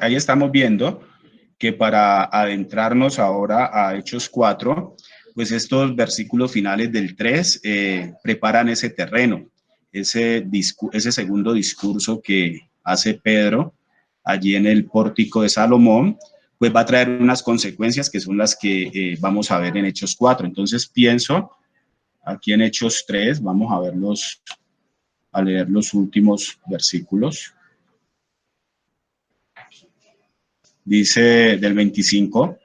Ahí estamos viendo que para adentrarnos ahora a Hechos 4, pues estos versículos finales del 3 preparan ese terreno, ese segundo discurso que hace Pedro allí en el pórtico de Salomón, pues va a traer unas consecuencias que son las que vamos a ver en Hechos 4. Entonces pienso, aquí en Hechos 3, vamos a leer los últimos versículos. Dice del 25,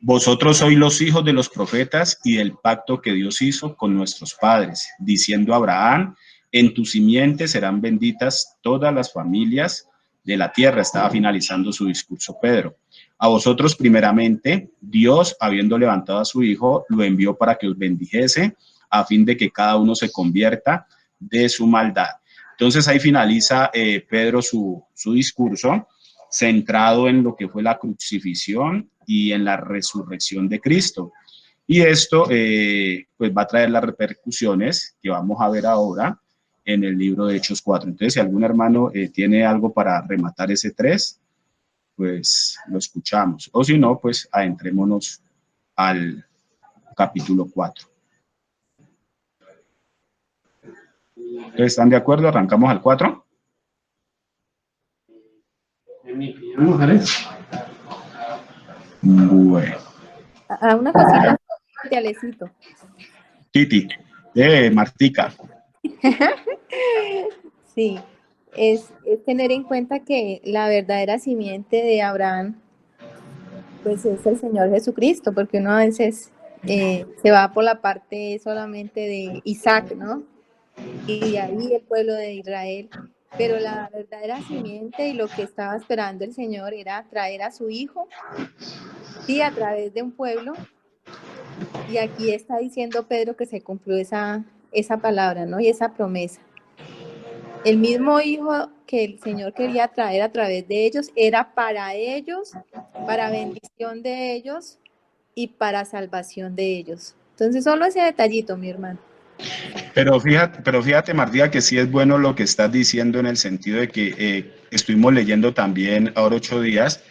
vosotros sois los hijos de los profetas y del pacto que Dios hizo con nuestros padres, diciendo a Abraham, en tu simiente serán benditas todas las familias de la tierra. Estaba finalizando su discurso Pedro. A vosotros primeramente, Dios, habiendo levantado a su hijo, lo envió para que os bendijese, a fin de que cada uno se convierta de su maldad. Entonces ahí finaliza Pedro su discurso, centrado en lo que fue la crucifixión y en la resurrección de Cristo. Y esto pues va a traer las repercusiones que vamos a ver ahora en el libro de Hechos 4. Entonces, si algún hermano tiene algo para rematar ese 3, pues lo escuchamos. O si no, pues adentrémonos al capítulo 4. Entonces, ¿están de acuerdo? ¿Arrancamos al 4? Bueno. Una cosita de Alecito. Titi, Martica. Sí, es tener en cuenta que la verdadera simiente de Abraham, pues es el Señor Jesucristo, porque uno a veces se va por la parte solamente de Isaac, ¿no? Y de ahí el pueblo de Israel. Pero la verdadera simiente y lo que estaba esperando el Señor era traer a su hijo, sí, a través de un pueblo. Y aquí está diciendo Pedro que se cumplió esa palabra, ¿no? Y esa promesa. El mismo hijo que el Señor quería traer a través de ellos era para ellos, para bendición de ellos y para salvación de ellos. Entonces, solo ese detallito, mi hermano. Pero fíjate, Martía, que sí es bueno lo que estás diciendo en el sentido de que estuvimos leyendo también ahora 8 días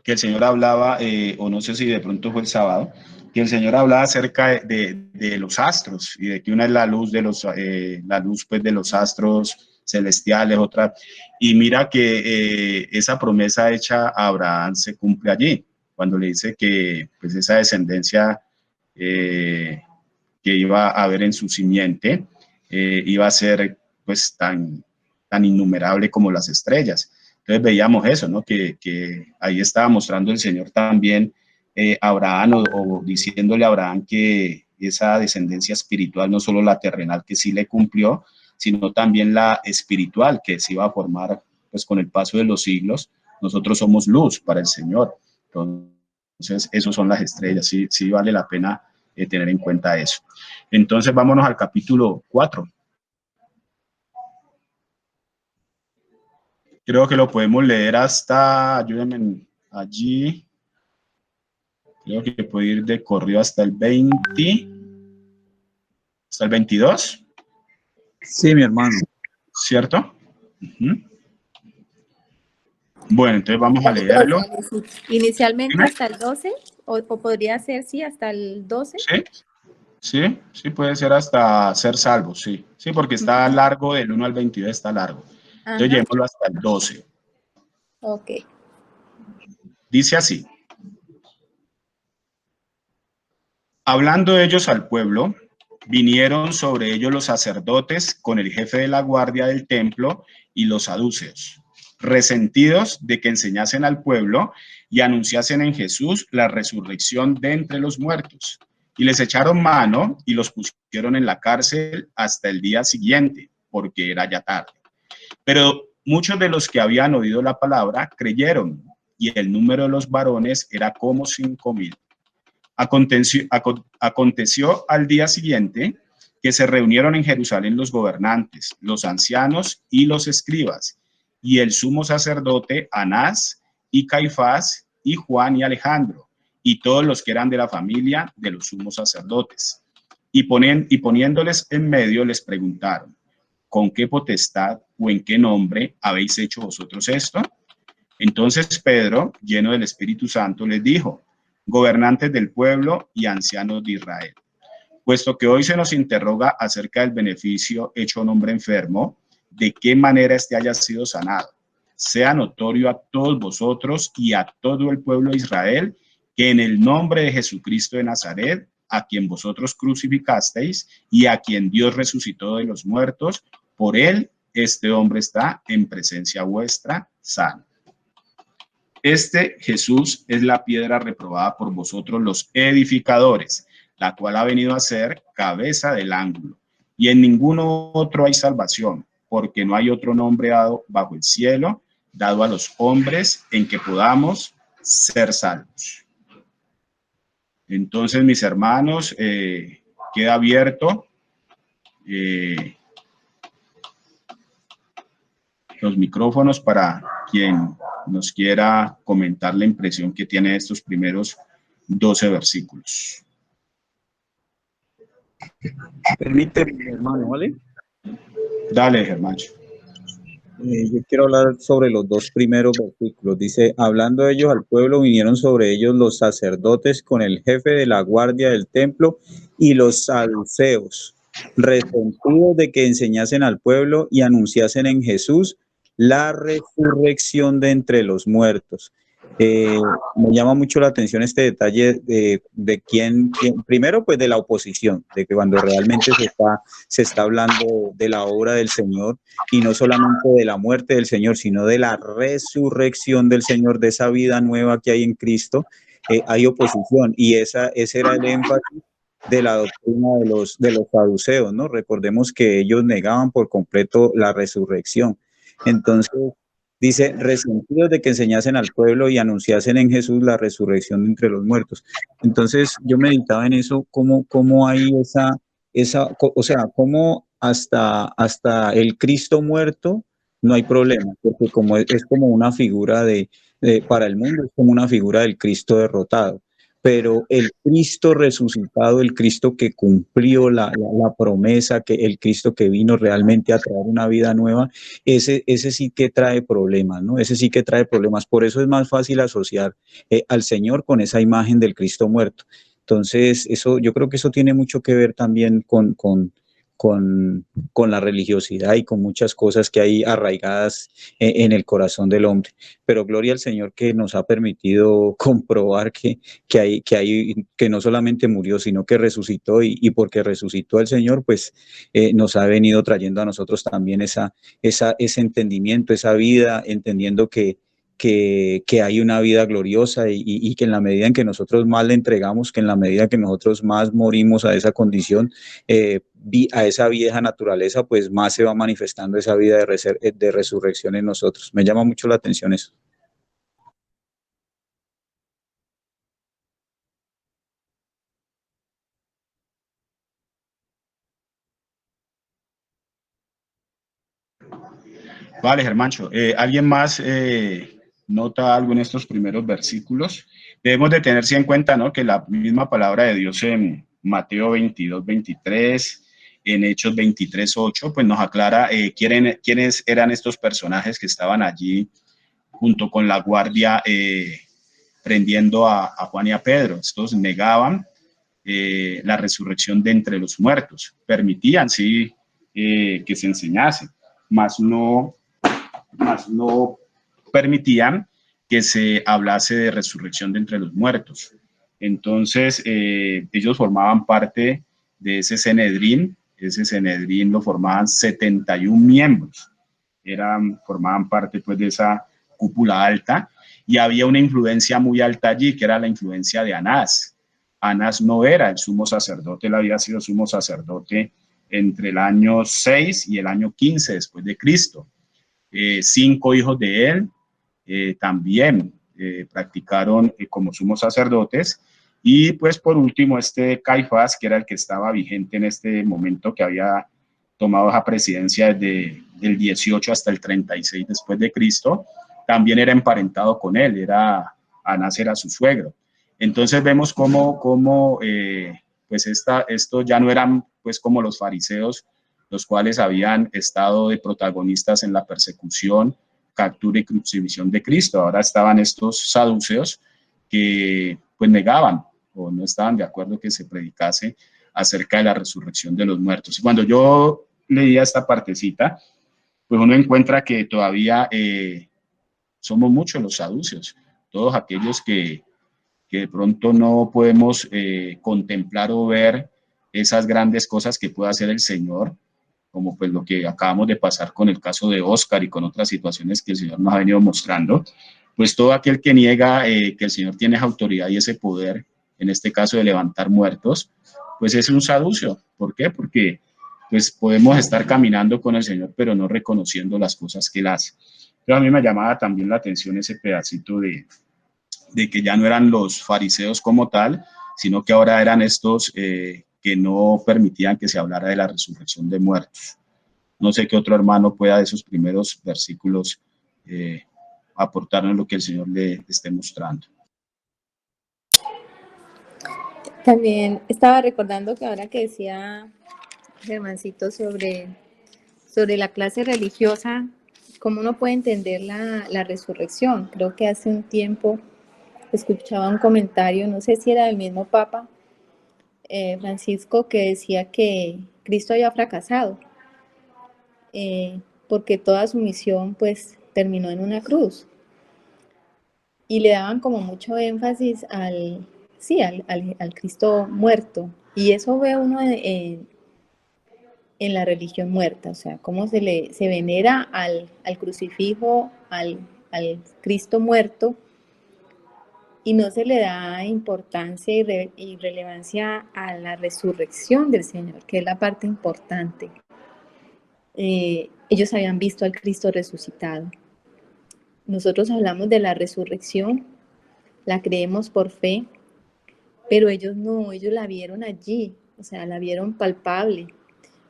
que el Señor hablaba, o no sé si de pronto fue el sábado, que el Señor hablaba acerca de los astros y de que una es la luz la luz pues de los astros celestiales, otra, y mira que esa promesa hecha a Abraham se cumple allí, cuando le dice que pues esa descendencia que iba a haber en su simiente iba a ser pues tan innumerable como las estrellas. Entonces veíamos eso, ¿no? Que ahí estaba mostrando el Señor también a Abraham o diciéndole a Abraham que esa descendencia espiritual, no solo la terrenal que sí le cumplió, sino también la espiritual que se iba a formar pues con el paso de los siglos. Nosotros somos luz para el Señor. Entonces, esos son las estrellas. Sí vale la pena tener en cuenta eso. Entonces, vámonos al capítulo 4. Creo que lo podemos leer hasta, ayúdenme allí, creo que puede ir de corrido hasta el 20, hasta el 22. Sí, mi hermano. ¿Cierto? Bueno, entonces vamos a leerlo. Inicialmente hasta el 12, o podría ser, sí, hasta el 12. Sí, puede ser hasta ser salvo, sí. Sí, porque está largo, del 1 al 22 está largo. Entonces llevémoslo hasta el 12. Ok. Dice así. Hablando ellos al pueblo, vinieron sobre ellos los sacerdotes con el jefe de la guardia del templo y los saduceos, resentidos de que enseñasen al pueblo y anunciasen en Jesús la resurrección de entre los muertos. Y les echaron mano y los pusieron en la cárcel hasta el día siguiente, porque era ya tarde. Pero muchos de los que habían oído la palabra creyeron, y el número de los varones era como 5,000. Aconteció al día siguiente que se reunieron en Jerusalén los gobernantes, los ancianos y los escribas, y el sumo sacerdote Anás y Caifás y Juan y Alejandro, y todos los que eran de la familia de los sumos sacerdotes. Y poniéndoles en medio les preguntaron: ¿con qué potestad o en qué nombre habéis hecho vosotros esto? Entonces Pedro, lleno del Espíritu Santo, les dijo: gobernantes del pueblo y ancianos de Israel, puesto que hoy se nos interroga acerca del beneficio hecho a un hombre enfermo, de qué manera éste haya sido sanado, sea notorio a todos vosotros y a todo el pueblo de Israel que en el nombre de Jesucristo de Nazaret, a quien vosotros crucificasteis y a quien Dios resucitó de los muertos, por él este hombre está en presencia vuestra sano. Este Jesús es la piedra reprobada por vosotros los edificadores, la cual ha venido a ser cabeza del ángulo. Y en ninguno otro hay salvación, porque no hay otro nombre dado bajo el cielo, dado a los hombres, en que podamos ser salvos. Entonces, mis hermanos, queda abierto los micrófonos para quien nos quiera comentar la impresión que tiene de estos primeros 12 versículos. Permíteme, hermano, ¿vale? Dale, Germán. Yo quiero hablar sobre los dos primeros versículos. Dice, hablando ellos al pueblo, vinieron sobre ellos los sacerdotes con el jefe de la guardia del templo y los saduceos, resentidos de que enseñasen al pueblo y anunciasen en Jesús la resurrección de entre los muertos. Me llama mucho la atención este detalle de quién, primero pues de la oposición, de que cuando realmente se está hablando de la obra del Señor, y no solamente de la muerte del Señor, sino de la resurrección del Señor, de esa vida nueva que hay en Cristo, hay oposición, y ese era el énfasis de la doctrina de los saduceos, ¿no? Recordemos que ellos negaban por completo la resurrección. Entonces, dice, resentidos de que enseñasen al pueblo y anunciasen en Jesús la resurrección de entre los muertos. Entonces, yo meditaba en eso, cómo hay o sea, cómo hasta el Cristo muerto no hay problema, porque como es como una figura para el mundo, es como una figura del Cristo derrotado. Pero el Cristo resucitado, el Cristo que cumplió la promesa, que el Cristo que vino realmente a traer una vida nueva, ese sí que trae problemas, ¿no? Ese sí que trae problemas. Por eso es más fácil asociar al Señor con esa imagen del Cristo muerto. Entonces, yo creo que eso tiene mucho que ver también con la religiosidad y con muchas cosas que hay arraigadas en el corazón del hombre. Pero gloria al Señor que nos ha permitido comprobar que no solamente murió, sino que resucitó, y porque resucitó el Señor, pues nos ha venido trayendo a nosotros también ese entendimiento, esa vida, entendiendo que hay una vida gloriosa, y que en la medida en que nosotros más le entregamos, que en la medida que nosotros más morimos a esa condición, a esa vieja naturaleza, pues más se va manifestando esa vida de resurrección en nosotros. Me llama mucho la atención eso. Vale, Germancho. ¿Alguien más nota algo en estos primeros versículos? Debemos de tener en cuenta, ¿no?, que la misma palabra de Dios en Mateo 22, 23, en Hechos 23, 8, pues nos aclara quiénes eran estos personajes que estaban allí junto con la guardia prendiendo a Juan y a Pedro. Estos negaban la resurrección de entre los muertos, permitían, sí, que se enseñase, mas no permitían que se hablase de resurrección de entre los muertos. Entonces, ellos formaban parte de ese Sanedrín. Ese Sanedrín lo formaban 71 miembros. Formaban parte, pues, de esa cúpula alta, y había una influencia muy alta allí, que era la influencia de Anás. Anás no era el sumo sacerdote, él había sido sumo sacerdote entre el año 6 y el año 15 después de Cristo. 5 hijos de él también practicaron como sumos sacerdotes. Y pues por último Caifás, que era el que estaba vigente en este momento, que había tomado esa presidencia desde el 18 hasta el 36 después de Cristo, también era emparentado con él, Anás era su suegro. Entonces vemos cómo pues esto ya no eran pues como los fariseos los cuales habían estado de protagonistas en la persecución, captura y crucifixión de Cristo. Ahora estaban estos saduceos que pues negaban o no estaban de acuerdo que se predicase acerca de la resurrección de los muertos. Y cuando yo leía esta partecita, pues uno encuentra que todavía somos muchos los saduceos, todos aquellos que de pronto no podemos contemplar o ver esas grandes cosas que puede hacer el Señor, como pues lo que acabamos de pasar con el caso de Oscar y con otras situaciones que el Señor nos ha venido mostrando. Pues todo aquel que niega que el Señor tiene esa autoridad y ese poder, en este caso de levantar muertos, pues es un saduceo. ¿Por qué? Porque pues podemos estar caminando con el Señor, pero no reconociendo las cosas que Él hace. Pero a mí me llamaba también la atención ese pedacito de que ya no eran los fariseos como tal, sino que ahora eran estos que no permitían que se hablara de la resurrección de muertos. No sé qué otro hermano pueda de esos primeros versículos aportarnos lo que el Señor le esté mostrando. También estaba recordando que ahora que decía Germancito sobre la clase religiosa, cómo uno puede entender la resurrección. Creo que hace un tiempo escuchaba un comentario, no sé si era del mismo Papa Francisco, que decía que Cristo había fracasado, porque toda su misión pues terminó en una cruz. Y le daban como mucho énfasis al Cristo muerto. Y eso ve uno en la religión muerta, o sea, cómo se venera al crucifijo, al Cristo muerto, y no se le da importancia y relevancia a la resurrección del Señor, que es la parte importante. Ellos habían visto al Cristo resucitado. Nosotros hablamos de la resurrección, la creemos por fe, pero ellos no, ellos la vieron allí, o sea, la vieron palpable.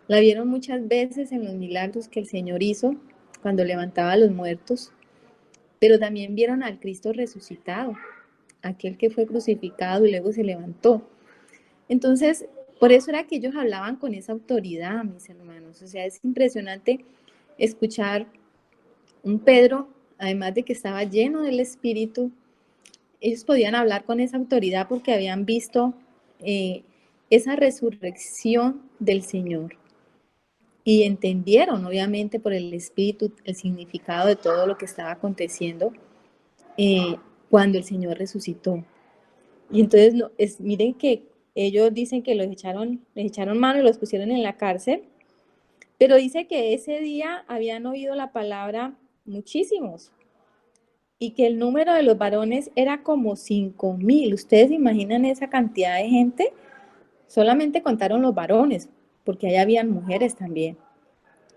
La vieron muchas veces en los milagros que el Señor hizo cuando levantaba a los muertos, pero también vieron al Cristo resucitado, aquel que fue crucificado y luego se levantó. Entonces, por eso era que ellos hablaban con esa autoridad, mis hermanos. O sea, es impresionante escuchar un Pedro, además de que estaba lleno del Espíritu, ellos podían hablar con esa autoridad porque habían visto esa resurrección del Señor. Y entendieron, obviamente, por el Espíritu, el significado de todo lo que estaba aconteciendo cuando el Señor resucitó. Y entonces, miren que ellos dicen que les echaron mano y los pusieron en la cárcel, pero dice que ese día habían oído la palabra muchísimos y que el número de los varones era como 5,000. ¿Ustedes imaginan esa cantidad de gente? Solamente contaron los varones, porque ahí habían mujeres también,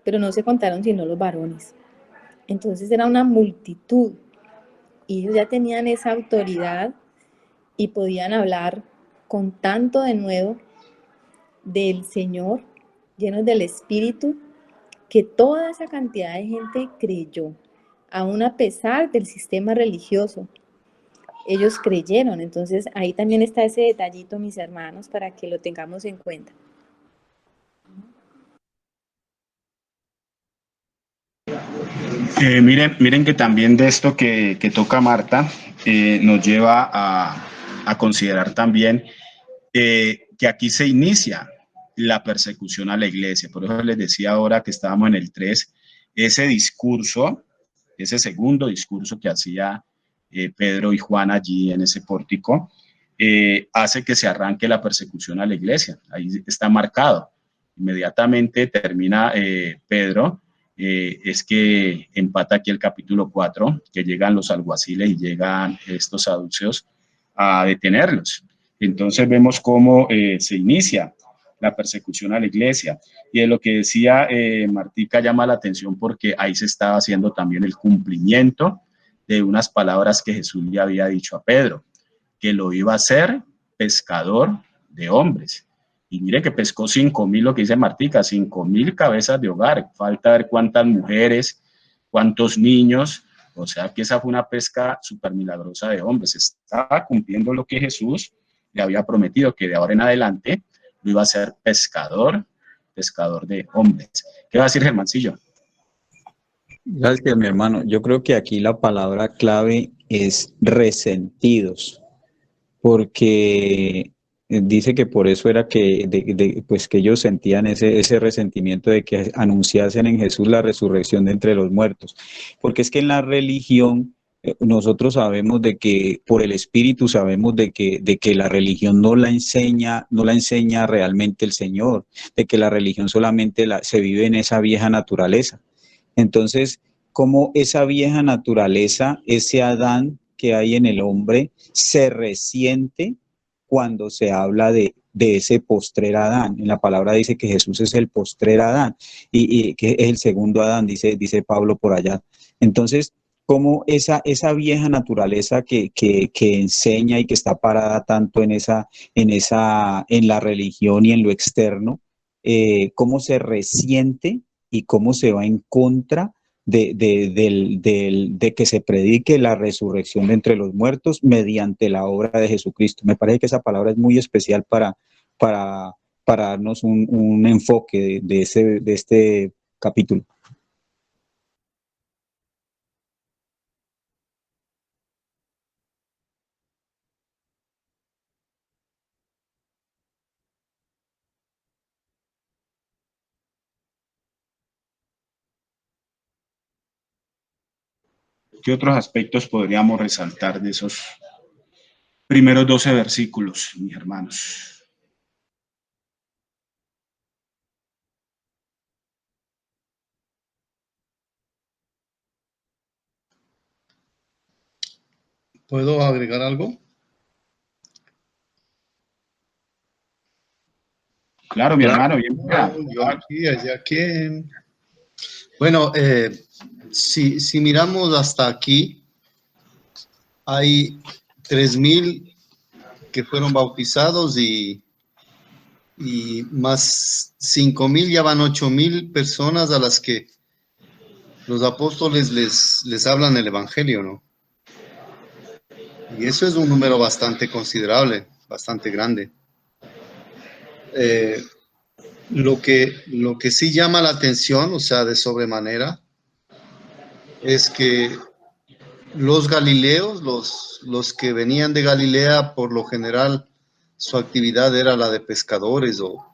pero no se contaron sino los varones. Entonces era una multitud y ellos ya tenían esa autoridad y podían hablar con tanto de nuevo del Señor, llenos del Espíritu, que toda esa cantidad de gente creyó, aún a pesar del sistema religioso. Ellos creyeron. Entonces ahí también está ese detallito, mis hermanos, para que lo tengamos en cuenta. Miren que también de esto que toca Marta nos lleva a considerar también que aquí se inicia la persecución a la iglesia. Por eso les decía ahora que estábamos en el 3, ese discurso, ese segundo discurso que hacía Pedro y Juan allí en ese pórtico, hace que se arranque la persecución a la iglesia. Ahí está marcado. Inmediatamente termina Pedro, es que empata aquí el capítulo 4, que llegan los alguaciles y llegan estos saduceos a detenerlos. Entonces vemos cómo se inicia la persecución a la iglesia. Y de lo que decía Martica llama la atención porque ahí se estaba haciendo también el cumplimiento de unas palabras que Jesús le había dicho a Pedro, que lo iba a hacer pescador de hombres. Y mire que pescó 5,000, lo que dice Martica, 5,000 cabezas de hogar. Falta ver cuántas mujeres, cuántos niños. O sea que esa fue una pesca súper milagrosa de hombres. Estaba cumpliendo lo que Jesús le había prometido, que de ahora en adelante lo iba a ser pescador pescador de hombres. ¿Qué va a decir Germancillo? Gracias, mi hermano. Yo creo que aquí la palabra clave es resentidos, porque dice que por eso era que, pues que ellos sentían ese resentimiento de que anunciasen en Jesús la resurrección de entre los muertos. Porque es que en la religión nosotros sabemos de que por el Espíritu sabemos de que la religión no la enseña realmente el Señor, de que la religión solamente se vive en esa vieja naturaleza. Entonces, como esa vieja naturaleza, ese Adán que hay en el hombre, se resiente cuando se habla de ese postrer Adán. En la palabra dice que Jesús es el postrer Adán y que es el segundo Adán, dice Pablo por allá. Entonces, como esa vieja naturaleza que enseña y que está parada tanto en la religión y en lo externo, cómo se resiente y cómo se va en contra de que se predique la resurrección de entre los muertos mediante la obra de Jesucristo. Me parece que esa palabra es muy especial para, para darnos un enfoque de este capítulo. ¿Qué otros aspectos podríamos resaltar de esos primeros 12 versículos, mis hermanos? ¿Puedo agregar algo? Claro, mi hermano, bien. Yo aquí, allá que... Bueno, si miramos hasta aquí, hay 3,000 que fueron bautizados y más 5,000, ya van 8,000 personas a las que los apóstoles les hablan el evangelio, ¿no? Y eso es un número bastante considerable, bastante grande. Lo que sí llama la atención, o sea, de sobremanera, es que los galileos, los que venían de Galilea, por lo general, su actividad era la de pescadores o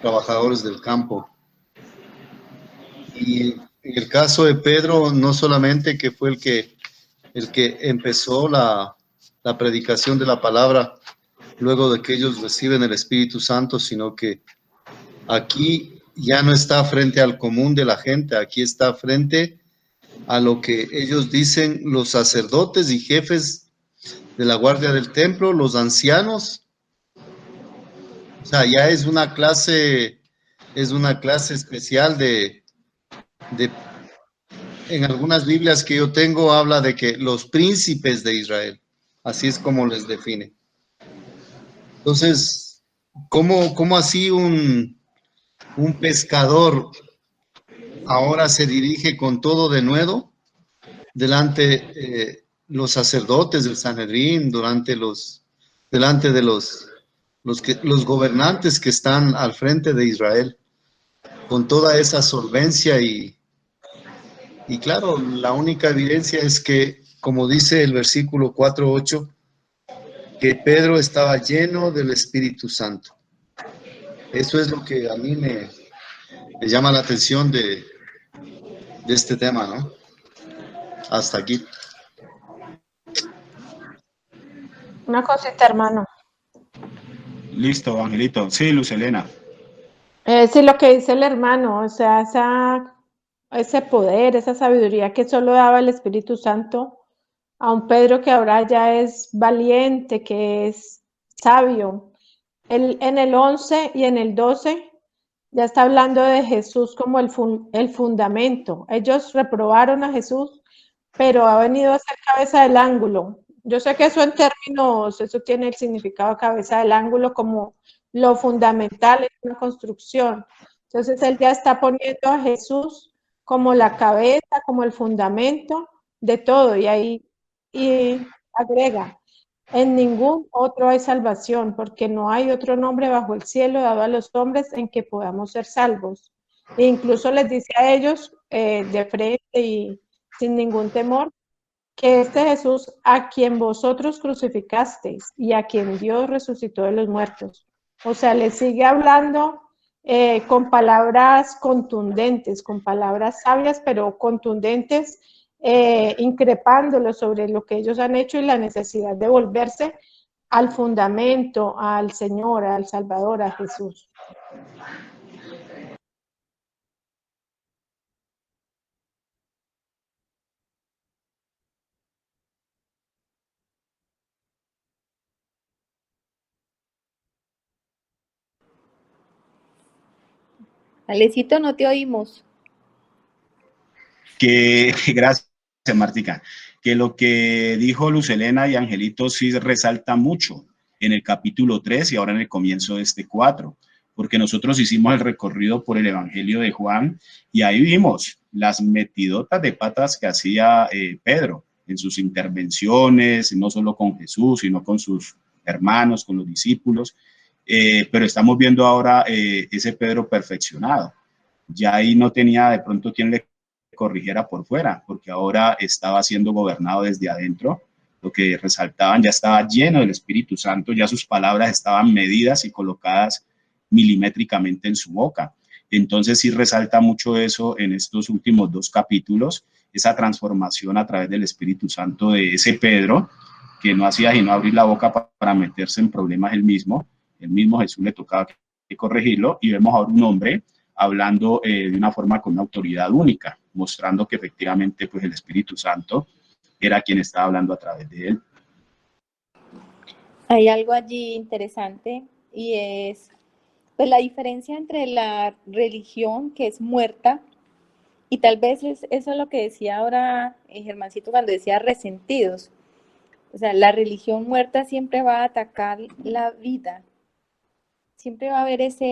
trabajadores del campo. Y en el caso de Pedro, no solamente que fue el que empezó la predicación de la palabra luego de que ellos reciben el Espíritu Santo, sino que aquí ya no está frente al común de la gente, aquí está frente a lo que ellos dicen los sacerdotes y jefes de la guardia del templo, los ancianos. O sea, ya es una clase especial en algunas Biblias que yo tengo habla de que los príncipes de Israel, así es como les define. Entonces, ¿cómo así un pescador ahora se dirige con todo de nuevo delante los sacerdotes del Sanedrín, delante de los gobernantes que están al frente de Israel, con toda esa solvencia y claro, la única evidencia es que, como dice el versículo 4:8, que Pedro estaba lleno del Espíritu Santo. Eso es lo que a mí me llama la atención de este tema, ¿no? Hasta aquí. Una cosita, hermano. Listo, Angelito. Sí, Luz Helena. Sí, lo que dice el hermano, o sea, ese poder, esa sabiduría que solo daba el Espíritu Santo a un Pedro que ahora ya es valiente, que es sabio. En el 11 y en el 12 ya está hablando de Jesús como el fundamento. Ellos reprobaron a Jesús, pero ha venido a ser cabeza del ángulo. Yo sé que eso en términos, eso tiene el significado de cabeza del ángulo como lo fundamental en una construcción. Entonces él ya está poniendo a Jesús como la cabeza, como el fundamento de todo. Y ahí agrega, En ningún otro hay salvación, porque no hay otro nombre bajo el cielo dado a los hombres en que podamos ser salvos. E incluso les dice a ellos de frente y sin ningún temor, que este Jesús a quien vosotros crucificasteis y a quien Dios resucitó de los muertos. O sea, les sigue hablando con palabras contundentes, con palabras sabias, pero contundentes, increpándolos sobre lo que ellos han hecho y la necesidad de volverse al fundamento, al Señor, al Salvador, a Jesús. Alecito, no te oímos. Gracias, Martica, que lo que dijo Luz Helena y Angelito sí resalta mucho en el capítulo 3 y ahora en el comienzo de este 4, porque nosotros hicimos el recorrido por el Evangelio de Juan y ahí vimos las metidotas de patas que hacía Pedro en sus intervenciones, no solo con Jesús, sino con sus hermanos, con los discípulos, pero estamos viendo ahora ese Pedro perfeccionado. Ya ahí no tenía de pronto quien le corrigiera por fuera, porque ahora estaba siendo gobernado desde adentro. Lo que resaltaban, ya estaba lleno del Espíritu Santo, ya sus palabras estaban medidas y colocadas milimétricamente en su boca. Entonces sí resalta mucho eso en estos últimos 2 capítulos, esa transformación a través del Espíritu Santo de ese Pedro, que no hacía sino abrir la boca para meterse en problemas el mismo Jesús le tocaba que corregirlo, y vemos ahora un hombre hablando de una forma con una autoridad única, mostrando que efectivamente pues el Espíritu Santo era quien estaba hablando a través de él. Hay algo allí interesante y es pues la diferencia entre la religión que es muerta y tal vez eso es lo que decía ahora Germancito cuando decía resentidos. O sea, la religión muerta siempre va a atacar la vida. Siempre va a haber esa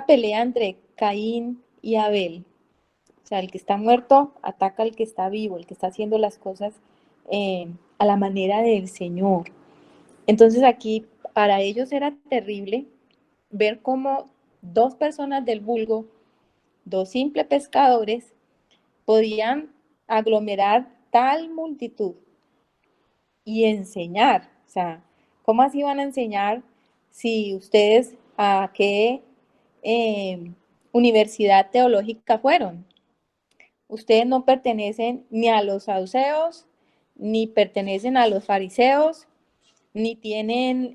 pelea entre Caín y Abel. O sea, el que está muerto ataca al que está vivo, el que está haciendo las cosas a la manera del Señor. Entonces aquí para ellos era terrible ver cómo 2 personas del vulgo, 2 simples pescadores, podían aglomerar tal multitud y enseñar. O sea, ¿cómo así van a enseñar si ustedes a qué universidad teológica fueron? Ustedes no pertenecen ni a los saduceos, ni pertenecen a los fariseos, ni tienen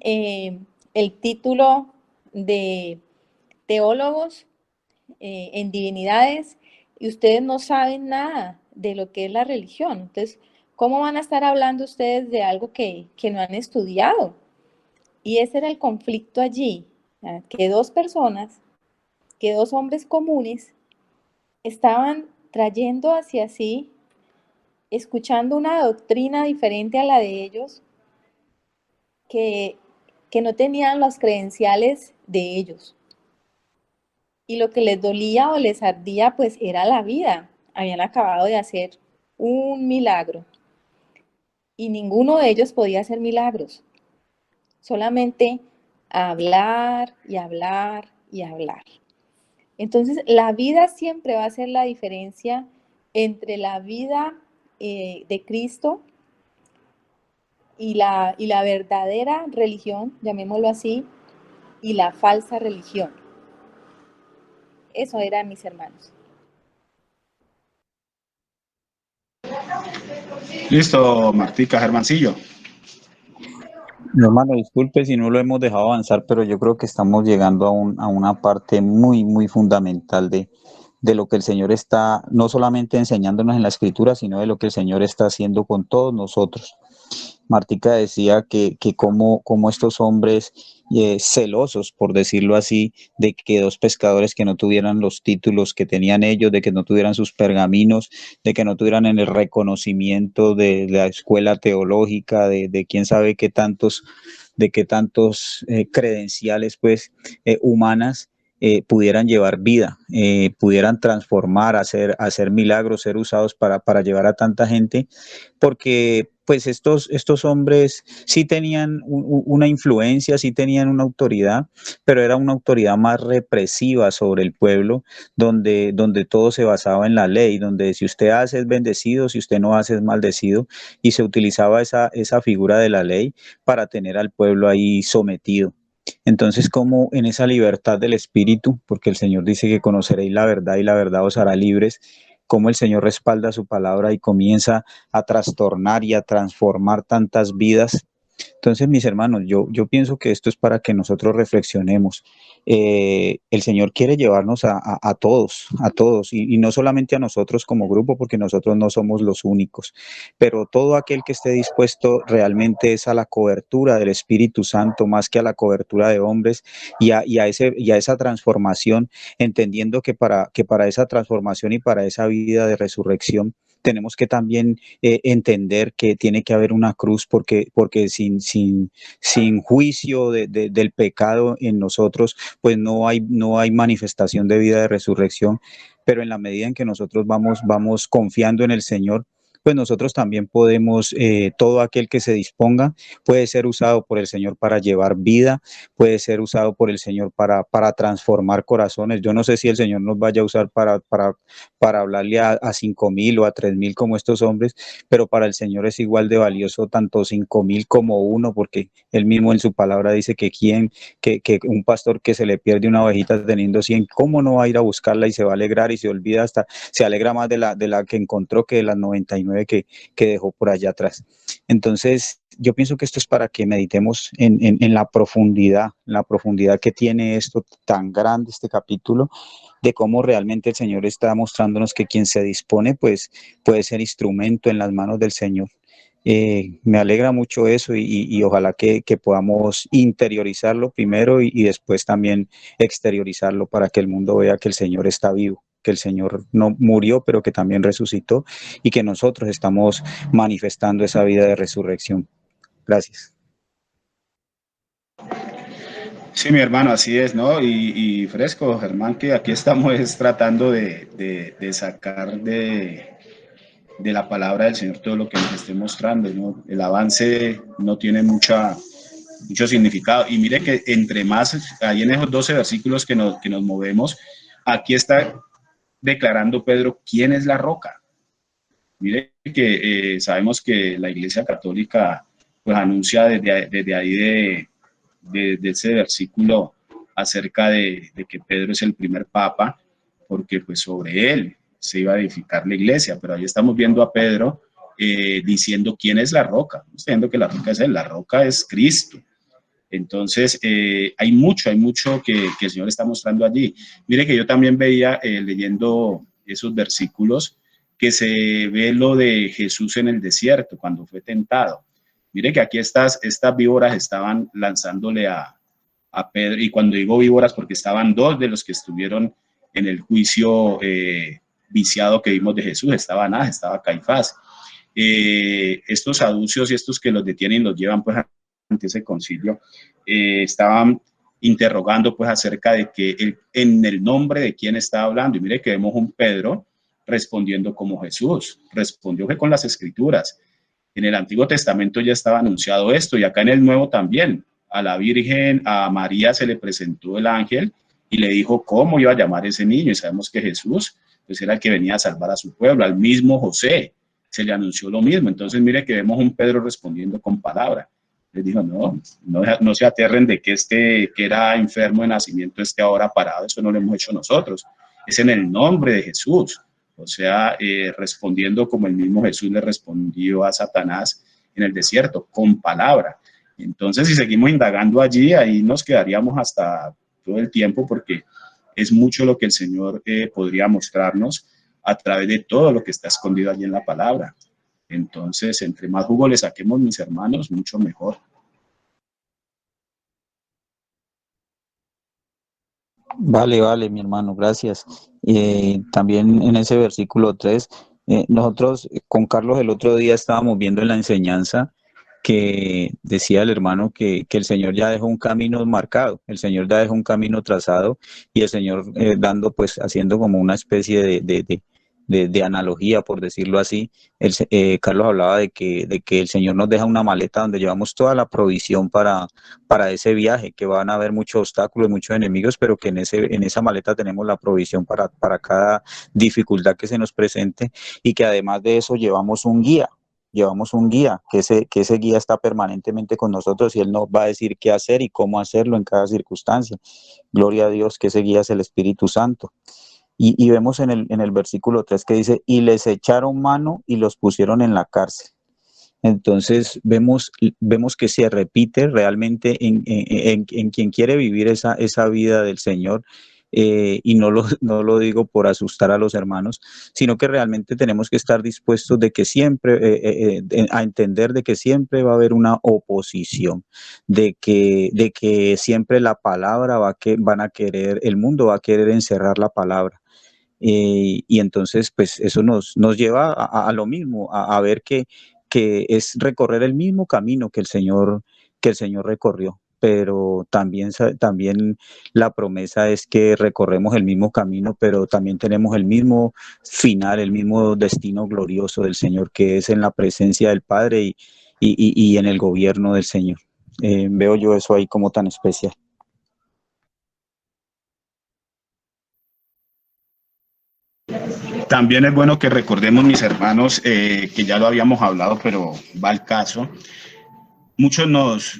el título de teólogos en divinidades, y ustedes no saben nada de lo que es la religión. Entonces, ¿cómo van a estar hablando ustedes de algo que no han estudiado? Y ese era el conflicto allí, que 2 personas, que 2 hombres comunes estaban trayendo hacia sí, escuchando una doctrina diferente a la de ellos, que no tenían los credenciales de ellos. Y lo que les dolía o les ardía, pues era la vida. Habían acabado de hacer un milagro. Y ninguno de ellos podía hacer milagros. Solamente hablar y hablar y hablar. Entonces, la vida siempre va a ser la diferencia entre la vida de Cristo y la verdadera religión, llamémoslo así, y la falsa religión. Eso eran mis hermanos. Listo, Martica, Germancillo. Hermano, disculpe si no lo hemos dejado avanzar, pero yo creo que estamos llegando a una parte muy, muy fundamental de lo que el Señor está no solamente enseñándonos en la Escritura, sino de lo que el Señor está haciendo con todos nosotros. Martica decía que como estos hombres celosos, por decirlo así, de que 2 pescadores que no tuvieran los títulos que tenían ellos, de que no tuvieran sus pergaminos, de que no tuvieran en el reconocimiento de la escuela teológica, de quién sabe qué tantos credenciales pues humanas, pudieran llevar vida, pudieran transformar, hacer milagros, ser usados para llevar a tanta gente, porque pues estos hombres sí tenían una influencia, sí tenían una autoridad, pero era una autoridad más represiva sobre el pueblo, donde todo se basaba en la ley, donde si usted hace es bendecido, si usted no hace es maldecido, y se utilizaba esa figura de la ley para tener al pueblo ahí sometido. Entonces, como en esa libertad del espíritu, porque el Señor dice que conoceréis la verdad y la verdad os hará libres, cómo el Señor respalda su palabra y comienza a trastornar y a transformar tantas vidas. Entonces, mis hermanos, yo pienso que esto es para que nosotros reflexionemos. El Señor quiere llevarnos a todos, y no solamente a nosotros como grupo, porque nosotros no somos los únicos, pero todo aquel que esté dispuesto realmente es a la cobertura del Espíritu Santo, más que a la cobertura de hombres, y a esa transformación, entendiendo que para esa transformación y para esa vida de resurrección, tenemos que también entender que tiene que haber una cruz, porque sin juicio del pecado en nosotros, pues no hay manifestación de vida de resurrección, pero en la medida en que nosotros vamos confiando en el Señor, pues nosotros también podemos, todo aquel que se disponga, puede ser usado por el Señor para llevar vida, puede ser usado por el Señor para transformar corazones. Yo no sé si el Señor nos vaya a usar para hablarle a 5,000 o a 3,000 como estos hombres, pero para el Señor es igual de valioso tanto 5,000 como uno, porque Él mismo en su palabra dice que un pastor que se le pierde una ovejita teniendo 100, ¿cómo no va a ir a buscarla y se va a alegrar y se olvida se alegra más de la que encontró que de las 99 que dejó por allá atrás? Entonces, yo pienso que esto es para que meditemos en la profundidad que tiene esto tan grande, este capítulo, de cómo realmente el Señor está mostrándonos que quien se dispone, pues puede ser instrumento en las manos del Señor. Me alegra mucho eso, y ojalá que podamos interiorizarlo primero y después también exteriorizarlo para que el mundo vea que el Señor está vivo, que el Señor no murió, pero que también resucitó, y que nosotros estamos manifestando esa vida de resurrección. Gracias. Sí, mi hermano, así es, ¿no? Y fresco, Germán, que aquí estamos tratando de sacar de la palabra del Señor todo lo que nos esté mostrando, ¿no? El avance no tiene mucho significado. Y mire que entre más, ahí en esos 12 versículos que nos movemos, aquí está declarando Pedro quién es la roca. Mire que sabemos que la Iglesia Católica pues anuncia desde ahí de ese versículo acerca de que Pedro es el primer papa, porque pues sobre él se iba a edificar la iglesia, pero ahí estamos viendo a Pedro diciendo quién es la roca. Estamos viendo que la roca es él, la roca es Cristo. Entonces, hay mucho que el Señor está mostrando allí. Mire que yo también veía, leyendo esos versículos, que se ve lo de Jesús en el desierto, cuando fue tentado. Mire que aquí estas víboras estaban lanzándole a Pedro, y cuando digo víboras, porque estaban dos de los que estuvieron en el juicio viciado que vimos de Jesús, estaba Anás, estaba Caifás. Estos saduceos y estos que los detienen y los llevan pues ante ese concilio, estaban interrogando pues acerca de que en el nombre de quién estaba hablando. Y mire que vemos un Pedro respondiendo como Jesús, respondió que con las escrituras. En el Antiguo Testamento ya estaba anunciado esto, y acá en el Nuevo también. A la Virgen, a María se le presentó el ángel y le dijo cómo iba a llamar ese niño, y sabemos que Jesús pues era el que venía a salvar a su pueblo. Al mismo José se le anunció lo mismo. Entonces mire que vemos un Pedro respondiendo con palabra. Les dijo, no se aterren de que que era enfermo de nacimiento esté ahora parado, eso no lo hemos hecho nosotros, es en el nombre de Jesús. O sea, respondiendo como el mismo Jesús le respondió a Satanás en el desierto, con palabra. Entonces, si seguimos indagando allí, ahí nos quedaríamos hasta todo el tiempo, porque es mucho lo que el Señor podría mostrarnos a través de todo lo que está escondido allí en la palabra. Entonces, entre más jugo le saquemos, mis hermanos, mucho mejor. Vale, mi hermano, gracias. También en ese versículo 3, nosotros con Carlos el otro día estábamos viendo en la enseñanza que decía el hermano que el Señor ya dejó un camino marcado, el Señor ya dejó un camino trazado y el Señor dando, pues, haciendo como una especie de analogía, por decirlo así. Carlos hablaba de que el Señor nos deja una maleta donde llevamos toda la provisión para ese viaje, que van a haber muchos obstáculos, muchos enemigos, pero que en esa maleta tenemos la provisión para cada dificultad que se nos presente, y que además de eso llevamos un guía, que ese guía está permanentemente con nosotros y él nos va a decir qué hacer y cómo hacerlo en cada circunstancia. Gloria a Dios que ese guía es el Espíritu Santo. Y vemos en el versículo 3 que dice, y les echaron mano y los pusieron en la cárcel. Entonces vemos que se repite realmente en quien quiere vivir esa vida del Señor. Y no lo digo por asustar a los hermanos, sino que realmente tenemos que estar dispuestos de que siempre, a entender de que siempre va a haber una oposición, de que siempre la palabra van a querer, el mundo va a querer encerrar la palabra. Y entonces, pues eso nos lleva a lo mismo, a ver que es recorrer el mismo camino que el Señor recorrió. Pero también la promesa es que recorremos el mismo camino, pero también tenemos el mismo final, el mismo destino glorioso del Señor, que es en la presencia del Padre y en el gobierno del Señor. Veo yo eso ahí como tan especial. También es bueno que recordemos, mis hermanos, que ya lo habíamos hablado, pero va al caso. Muchos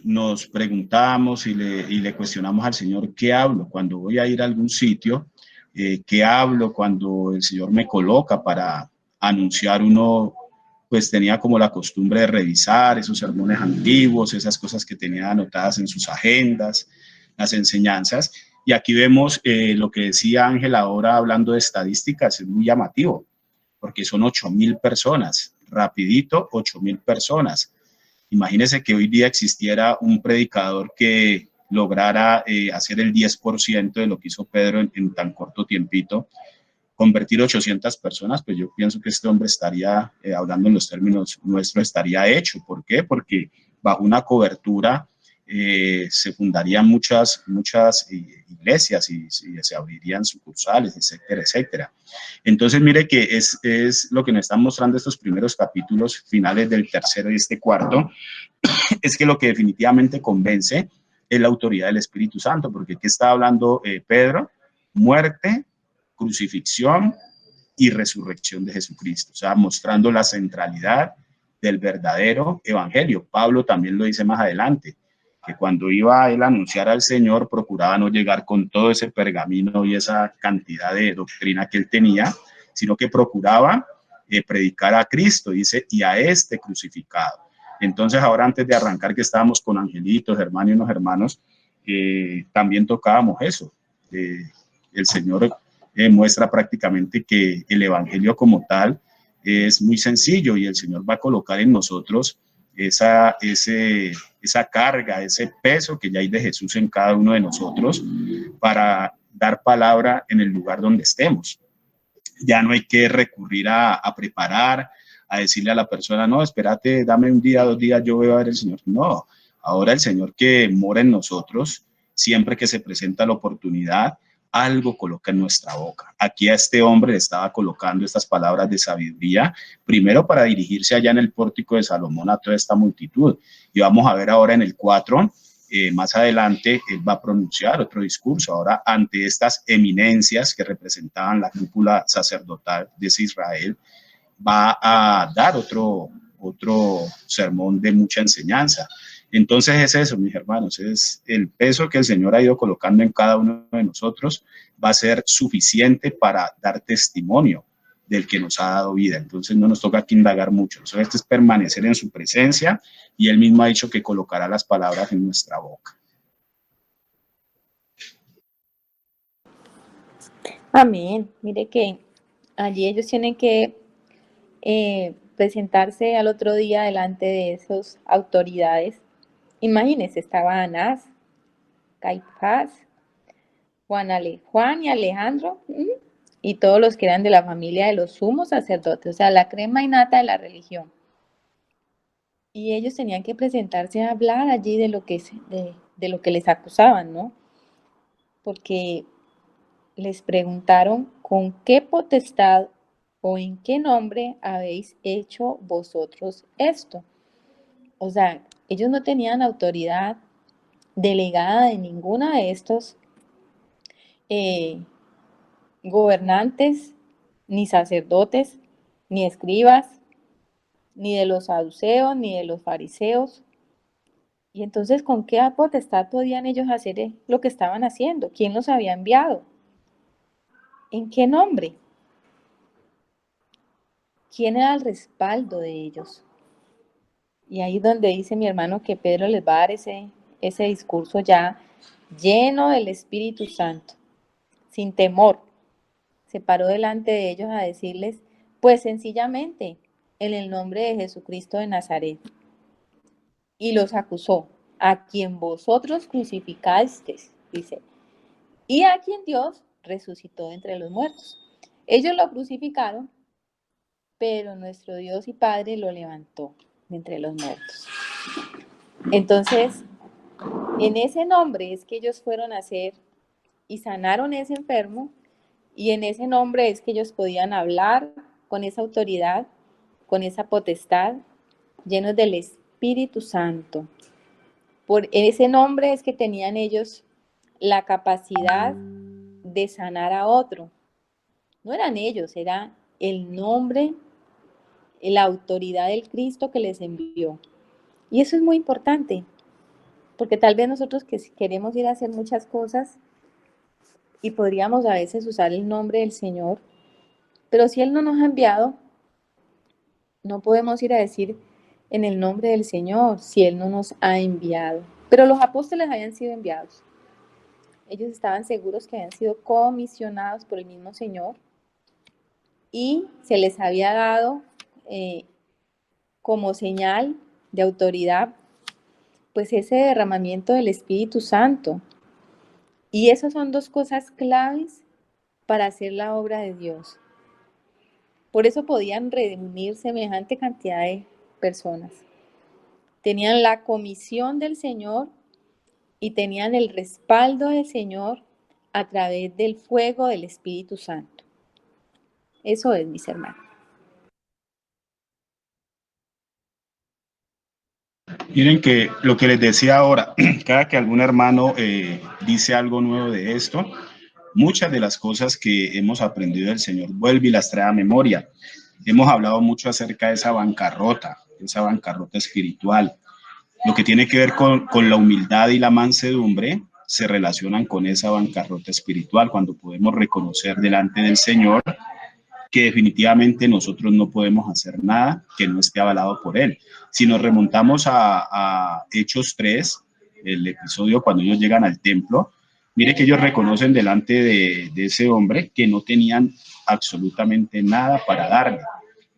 nos preguntamos y le cuestionamos al Señor, ¿qué hablo cuando voy a ir a algún sitio? ¿Qué hablo cuando el Señor me coloca para anunciar? Uno pues tenía como la costumbre de revisar esos sermones antiguos, esas cosas que tenía anotadas en sus agendas, las enseñanzas. Y aquí vemos lo que decía Ángel ahora hablando de estadísticas, es muy llamativo, porque son 8.000 personas, rapidito, 8.000 personas. Imagínense que hoy día existiera un predicador que lograra hacer el 10% de lo que hizo Pedro en tan corto tiempito, convertir 800 personas, pues yo pienso que este hombre estaría, hablando en los términos nuestros, estaría hecho. ¿Por qué? Porque bajo una cobertura se fundarían muchas iglesias y se abrirían sucursales, etcétera, etcétera. Entonces, mire que es lo que nos están mostrando estos primeros capítulos finales del tercero y este cuarto, es que lo que definitivamente convence es la autoridad del Espíritu Santo, porque ¿qué está hablando Pedro? Muerte, crucifixión y resurrección de Jesucristo, o sea, mostrando la centralidad del verdadero evangelio. Pablo también lo dice más adelante, que cuando iba a él a anunciar al Señor, procuraba no llegar con todo ese pergamino y esa cantidad de doctrina que él tenía, sino que procuraba predicar a Cristo, dice, y a este crucificado. Entonces, ahora antes de arrancar, que estábamos con angelitos, hermanos y unos hermanos, también tocábamos eso. El Señor muestra prácticamente que el evangelio como tal es muy sencillo y el Señor va a colocar en nosotros esa carga, ese peso que ya hay de Jesús en cada uno de nosotros para dar palabra en el lugar donde estemos. Ya no hay que recurrir a preparar, a decirle a la persona, no, espérate, dame un día, 2 días, yo voy a ver al Señor. No, ahora el Señor que mora en nosotros, siempre que se presenta la oportunidad, algo coloca en nuestra boca. Aquí a este hombre le estaba colocando estas palabras de sabiduría, primero para dirigirse allá en el pórtico de Salomón a toda esta multitud. Y vamos a ver ahora en el 4, más adelante, él va a pronunciar otro discurso, ahora ante estas eminencias que representaban la cúpula sacerdotal de Israel, va a dar otro sermón de mucha enseñanza. Entonces es eso, mis hermanos, es el peso que el Señor ha ido colocando en cada uno de nosotros, va a ser suficiente para dar testimonio del que nos ha dado vida. Entonces no nos toca aquí indagar mucho. Eso es permanecer en su presencia y él mismo ha dicho que colocará las palabras en nuestra boca. Amén. Mire que allí ellos tienen que presentarse al otro día delante de esas autoridades. Imagínense, estaba Anás, Caifás, Juan y Alejandro, y todos los que eran de la familia de los sumos sacerdotes, o sea, la crema innata de la religión. y ellos tenían que presentarse a hablar allí de lo que, de lo que les acusaban, ¿no? Porque les preguntaron con qué potestad o en qué nombre habéis hecho vosotros esto. O sea, ellos no tenían autoridad delegada de ninguna de estos eh, gobernantes, ni sacerdotes, ni escribas, ni de los saduceos, ni de los fariseos. Y entonces, ¿con qué potestad podían ellos hacer lo que estaban haciendo? ¿Quién los había enviado? ¿En qué nombre? ¿Quién era el respaldo de ellos? Y ahí es donde dice mi hermano que Pedro les va a dar ese discurso ya lleno del Espíritu Santo, sin temor. Se paró delante de ellos a decirles, pues sencillamente, en el nombre de Jesucristo de Nazaret. Y los acusó, a quien vosotros crucificasteis, dice, y a quien Dios resucitó de entre los muertos. Ellos lo crucificaron, pero nuestro Dios y Padre lo levantó de entre los muertos. Entonces, en ese nombre es que ellos fueron a hacer y sanaron a ese enfermo, y en ese nombre es que ellos podían hablar con esa autoridad, con esa potestad, llenos del Espíritu Santo. Por ese nombre es que tenían ellos la capacidad de sanar a otro. No eran ellos, era el nombre, la autoridad del Cristo que les envió. Y eso es muy importante, porque tal vez nosotros que queremos ir a hacer muchas cosas y podríamos a veces usar el nombre del Señor, pero si Él no nos ha enviado, no podemos ir a decir en el nombre del Señor si Él no nos ha enviado. Pero los apóstoles habían sido enviados. Ellos estaban seguros que habían sido comisionados por el mismo Señor y se les había dado como señal de autoridad pues ese derramamiento del Espíritu Santo. Y esas son dos cosas claves para hacer la obra de Dios. Por eso podían reunir semejante cantidad de personas. Tenían la comisión del Señor y tenían el respaldo del Señor a través del fuego del Espíritu Santo. Eso es, mis hermanos. Miren que lo que les decía ahora, cada que algún hermano dice algo nuevo de esto, muchas de las cosas que hemos aprendido del Señor vuelve y las trae a memoria. Hemos hablado mucho acerca de esa bancarrota espiritual. Lo que tiene que ver con la humildad y la mansedumbre se relacionan con esa bancarrota espiritual, cuando podemos reconocer delante del Señor que definitivamente nosotros no podemos hacer nada que no esté avalado por Él. Si nos remontamos a Hechos 3, el episodio cuando ellos llegan al templo, mire que ellos reconocen delante de ese hombre que no tenían absolutamente nada para darle,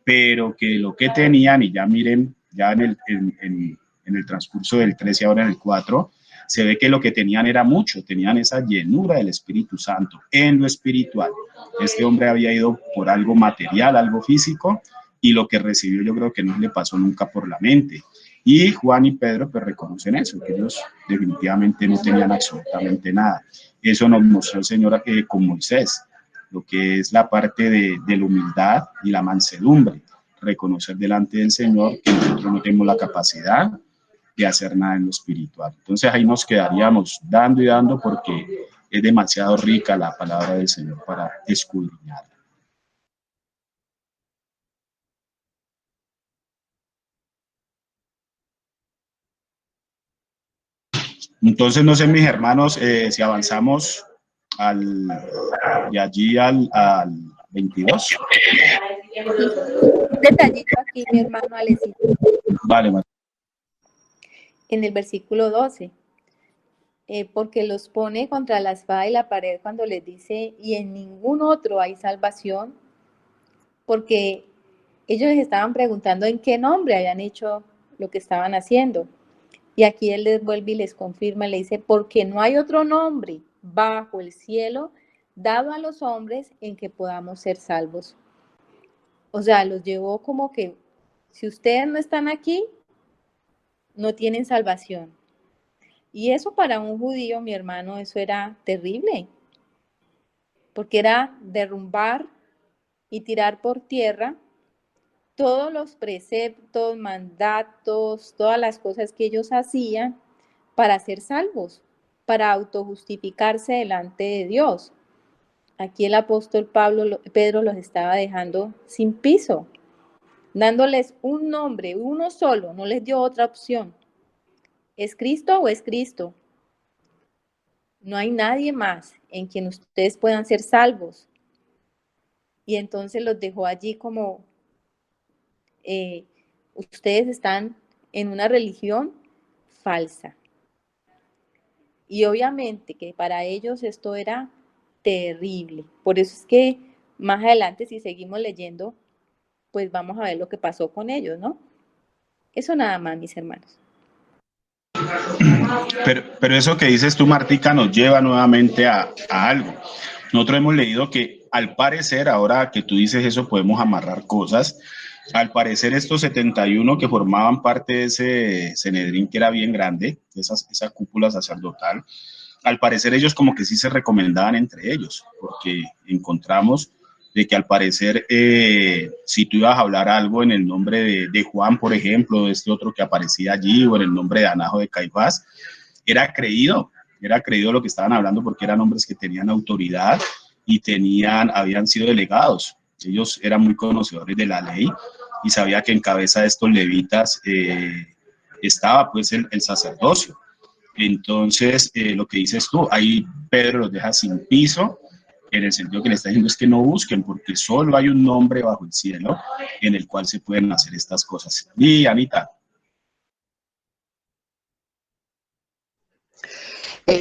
pero que lo que tenían, y ya miren, ya en el transcurso del 13 y ahora en el 4, se ve que lo que tenían era mucho, tenían esa llenura del Espíritu Santo en lo espiritual. Este hombre había ido por algo material, algo físico, y lo que recibió yo creo que no le pasó nunca por la mente. Y Juan y Pedro pues reconocen eso, que ellos definitivamente no tenían absolutamente nada. Eso nos mostró el Señor con Moisés, lo que es la parte de la humildad y la mansedumbre, reconocer delante del Señor que nosotros no tenemos la capacidad de hacer nada en lo espiritual. Entonces ahí nos quedaríamos dando y dando porque es demasiado rica la palabra del Señor para escudriñarla. Entonces, no sé, mis hermanos, si avanzamos de allí al 22. Un detallito aquí, mi hermano Alecito. Vale, En el versículo 12. Porque los pone contra la espada y la pared cuando les dice, y en ningún otro hay salvación, porque ellos les estaban preguntando en qué nombre habían hecho lo que estaban haciendo. Y aquí él les vuelve y les confirma, le dice, porque no hay otro nombre bajo el cielo dado a los hombres en que podamos ser salvos. O sea, los llevó como que, si ustedes no están aquí, no tienen salvación. Y eso para un judío, mi hermano, eso era terrible, porque era derrumbar y tirar por tierra todos los preceptos, mandatos, todas las cosas que ellos hacían para ser salvos, para autojustificarse delante de Dios. Aquí el apóstol Pedro los estaba dejando sin piso, dándoles un nombre, uno solo, no les dio otra opción. ¿Es Cristo o es Cristo? No hay nadie más en quien ustedes puedan ser salvos. Y entonces los dejó allí como, ustedes están en una religión falsa. Y obviamente que para ellos esto era terrible. Por eso es que más adelante, si seguimos leyendo, pues vamos a ver lo que pasó con ellos, ¿no? Eso nada más, mis hermanos. Pero eso que dices tú, Martica, nos lleva nuevamente a algo. Nosotros hemos leído que al parecer, ahora que tú dices eso, podemos amarrar cosas. Al parecer estos 71 que formaban parte de ese Sanedrín, que era bien grande, esa cúpula sacerdotal, al parecer ellos como que sí se recomendaban entre ellos, porque encontramos de que al parecer si tú ibas a hablar algo en el nombre de Juan, por ejemplo, de este otro que aparecía allí, o en el nombre de Anajo de Caifás, era creído lo que estaban hablando, porque eran hombres que tenían autoridad y habían sido delegados. Ellos eran muy conocedores de la ley y sabía que en cabeza de estos levitas estaba pues el sacerdocio. Entonces, lo que dices tú, ahí Pedro los deja sin piso, en el sentido que le está diciendo es que no busquen, porque solo hay un nombre bajo el cielo en el cual se pueden hacer estas cosas. Y Anita.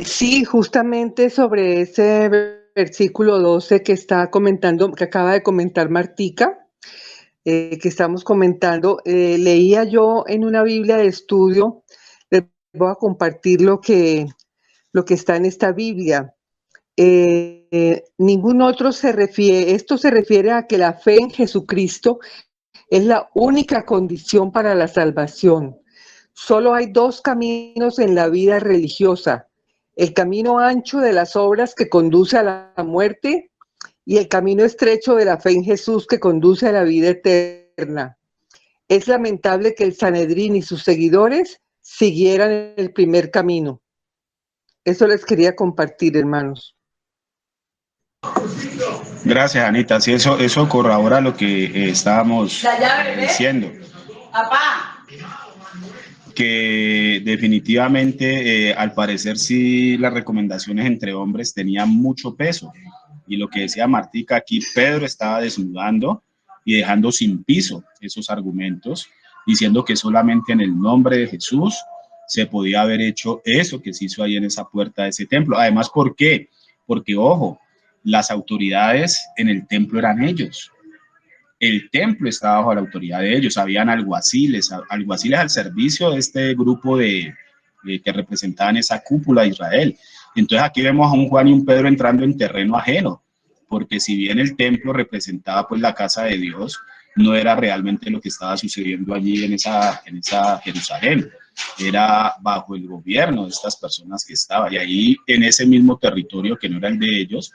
Sí, justamente sobre ese versículo 12 que está comentando, que acaba de comentar Martica, que estamos comentando, leía yo en una Biblia de estudio, les voy a compartir lo que está en esta Biblia. Ningún otro esto se refiere a que la fe en Jesucristo es la única condición para la salvación. Solo hay dos caminos en la vida religiosa: el camino ancho de las obras que conduce a la muerte y el camino estrecho de la fe en Jesús que conduce a la vida eterna. Es lamentable que el Sanedrín y sus seguidores siguieran el primer camino. Eso les quería compartir, hermanos. Gracias, Anita. Sí, eso corrobora lo que estábamos diciendo. Papá. Que definitivamente, al parecer, sí, las recomendaciones entre hombres tenían mucho peso. Y lo que decía Martica, aquí Pedro estaba desnudando y dejando sin piso esos argumentos, diciendo que solamente en el nombre de Jesús se podía haber hecho eso que se hizo ahí en esa puerta de ese templo. Además, ¿por qué? Porque, ojo, las autoridades en el templo eran ellos. El templo estaba bajo la autoridad de ellos. Habían alguaciles al servicio de este grupo que representaban esa cúpula de Israel. Entonces aquí vemos a un Juan y un Pedro entrando en terreno ajeno, porque si bien el templo representaba pues la casa de Dios, no era realmente lo que estaba sucediendo allí en esa Jerusalén. Era bajo el gobierno de estas personas que estaban. Y ahí en ese mismo territorio que no era el de ellos,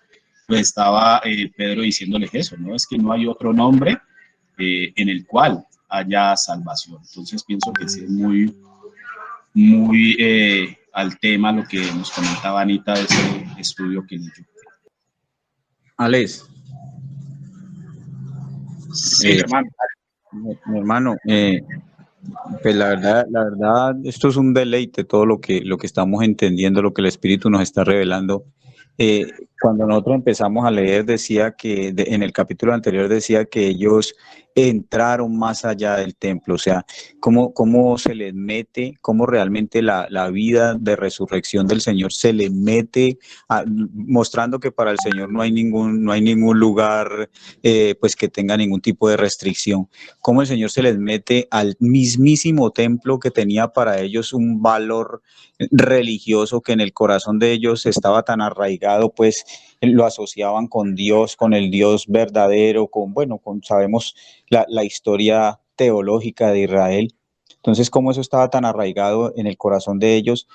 pues estaba Pedro diciéndoles eso, ¿no? Es que no hay otro nombre en el cual haya salvación. Entonces pienso que sí es muy al tema lo que nos comentaba Anita de ese estudio que leyó. Alex. Sí, hermano. Mi hermano, pues la verdad, esto es un deleite, todo lo que estamos entendiendo, lo que el Espíritu nos está revelando. Cuando nosotros empezamos a leer, decía que en el capítulo anterior decía que ellos entraron más allá del templo, o sea, cómo se les mete, cómo realmente la vida de resurrección del Señor se le mete, mostrando que para el Señor no hay ningún lugar pues que tenga ningún tipo de restricción, cómo el Señor se les mete al mismísimo templo que tenía para ellos un valor religioso, que en el corazón de ellos estaba tan arraigado, pues lo asociaban con Dios, con el Dios verdadero, sabemos la historia teológica de Israel. Entonces, cómo eso estaba tan arraigado en el corazón de ellos,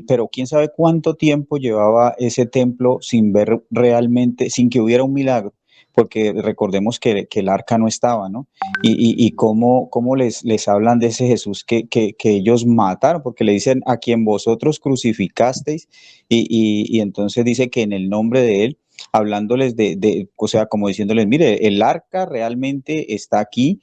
pero quién sabe cuánto tiempo llevaba ese templo sin ver realmente, sin que hubiera un milagro, porque recordemos que el arca no estaba, ¿no? Y cómo les hablan de ese Jesús que ellos mataron, porque le dicen a quien vosotros crucificasteis, y entonces dice que en el nombre de él, hablándoles o sea, como diciéndoles, mire, el arca realmente está aquí,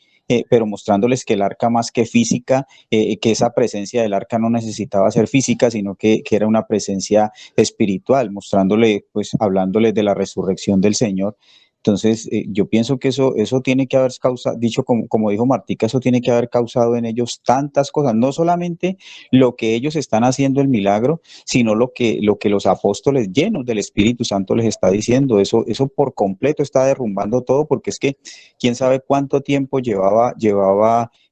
pero mostrándoles que el arca más que física, que esa presencia del arca no necesitaba ser física, sino que era una presencia espiritual, mostrándole, pues, hablándoles de la resurrección del Señor. Entonces, yo pienso que eso tiene que haber causado, dicho como dijo Martica, eso tiene que haber causado en ellos tantas cosas, no solamente lo que ellos están haciendo el milagro, sino lo que los apóstoles llenos del Espíritu Santo les está diciendo. Eso por completo está derrumbando todo, porque es que quién sabe cuánto tiempo llevaba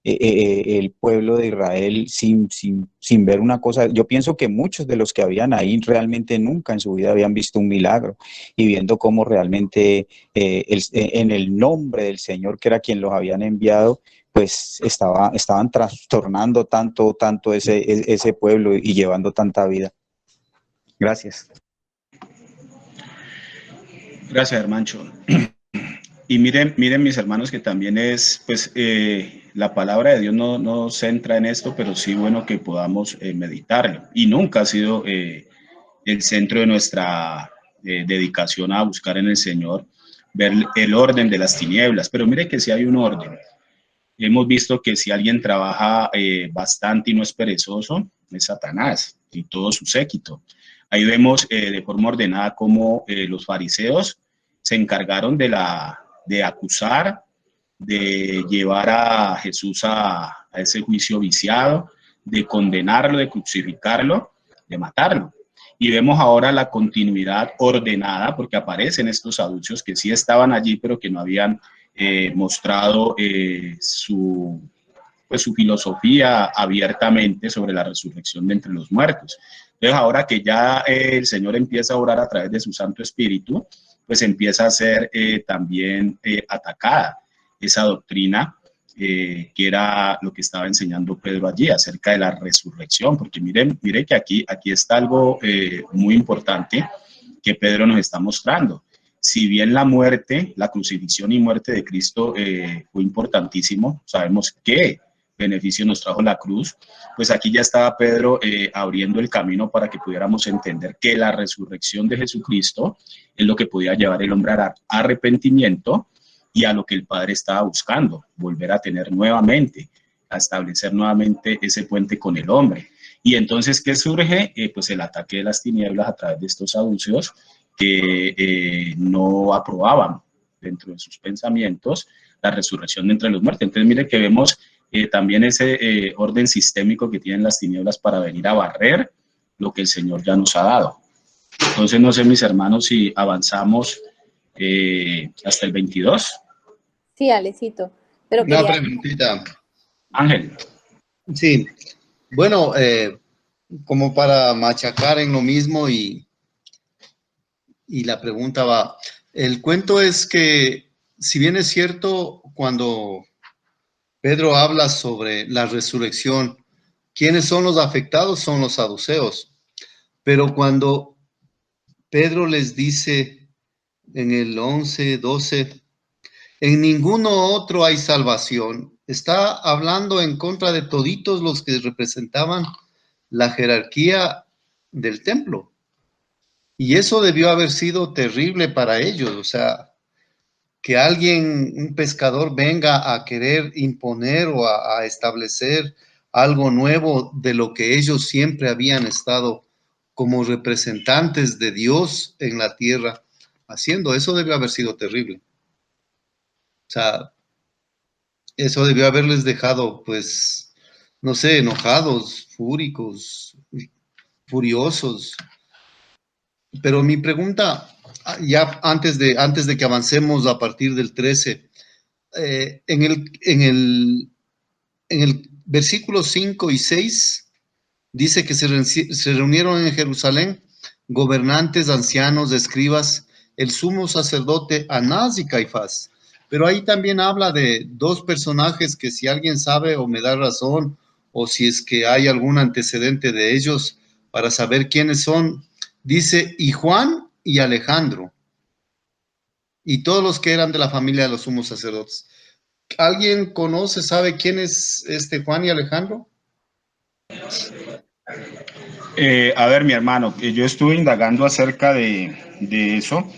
el pueblo de Israel sin ver una cosa. Yo pienso que muchos de los que habían ahí realmente nunca en su vida habían visto un milagro, y viendo cómo realmente en el nombre del Señor, que era quien los habían enviado, pues estaban trastornando tanto ese pueblo y llevando tanta vida. Gracias. Gracias, Hermancho. Y miren mis hermanos, que también es, pues, la palabra de Dios no centra en esto, pero sí, bueno, que podamos meditarlo. Y nunca ha sido el centro de nuestra dedicación a buscar en el Señor, ver el orden de las tinieblas. Pero mire que sí hay un orden. Hemos visto que si alguien trabaja bastante y no es perezoso, es Satanás y todo su séquito. Ahí vemos de forma ordenada cómo los fariseos se encargaron de acusar, de llevar a Jesús a ese juicio viciado, de condenarlo, de crucificarlo, de matarlo. Y vemos ahora la continuidad ordenada, porque aparecen estos saduceos que sí estaban allí, pero que no habían mostrado su filosofía abiertamente sobre la resurrección de entre los muertos. Entonces, ahora que ya el Señor empieza a orar a través de su Santo Espíritu, pues empieza a ser también atacada esa doctrina que era lo que estaba enseñando Pedro allí acerca de la resurrección, porque miren que aquí está algo muy importante que Pedro nos está mostrando. Si bien la muerte, la crucifixión y muerte de Cristo fue importantísimo, sabemos qué beneficio nos trajo la cruz, pues aquí ya estaba Pedro abriendo el camino para que pudiéramos entender que la resurrección de Jesucristo es lo que podía llevar el hombre a arrepentimiento y a lo que el Padre estaba buscando, volver a tener nuevamente, a establecer nuevamente ese puente con el hombre. Y entonces, ¿qué surge? Pues el ataque de las tinieblas a través de estos saduceos que no aprobaban dentro de sus pensamientos la resurrección de entre los muertos. Entonces, mire que vemos también ese orden sistémico que tienen las tinieblas para venir a barrer lo que el Señor ya nos ha dado. Entonces, no sé, mis hermanos, si avanzamos hasta el 22. Sí, Alecito. Pero una preguntita. Ángel. Sí, bueno, como para machacar en lo mismo y la pregunta va, el cuento es que, si bien es cierto, cuando Pedro habla sobre la resurrección, ¿quiénes son los afectados? Son los saduceos. Pero cuando Pedro les dice en el 11, 12, en ninguno otro hay salvación, está hablando en contra de toditos los que representaban la jerarquía del templo. Y eso debió haber sido terrible para ellos, o sea, que alguien, un pescador, venga a querer imponer o a establecer algo nuevo de lo que ellos siempre habían estado como representantes de Dios en la tierra haciendo. Eso debió haber sido terrible. O sea, eso debió haberles dejado, pues, no sé, enojados, fúricos, furiosos. Pero mi pregunta, ya antes de que avancemos a partir del 13, en el versículo 5 y 6, dice que se reunieron en Jerusalén gobernantes, ancianos, escribas, el sumo sacerdote Anás y Caifás. Pero ahí también habla de dos personajes que, si alguien sabe o me da razón o si es que hay algún antecedente de ellos para saber quiénes son. Dice, y Juan y Alejandro, y todos los que eran de la familia de los sumos sacerdotes. ¿Alguien conoce, sabe quién es este Juan y Alejandro? A ver, mi hermano, yo estuve indagando acerca de eso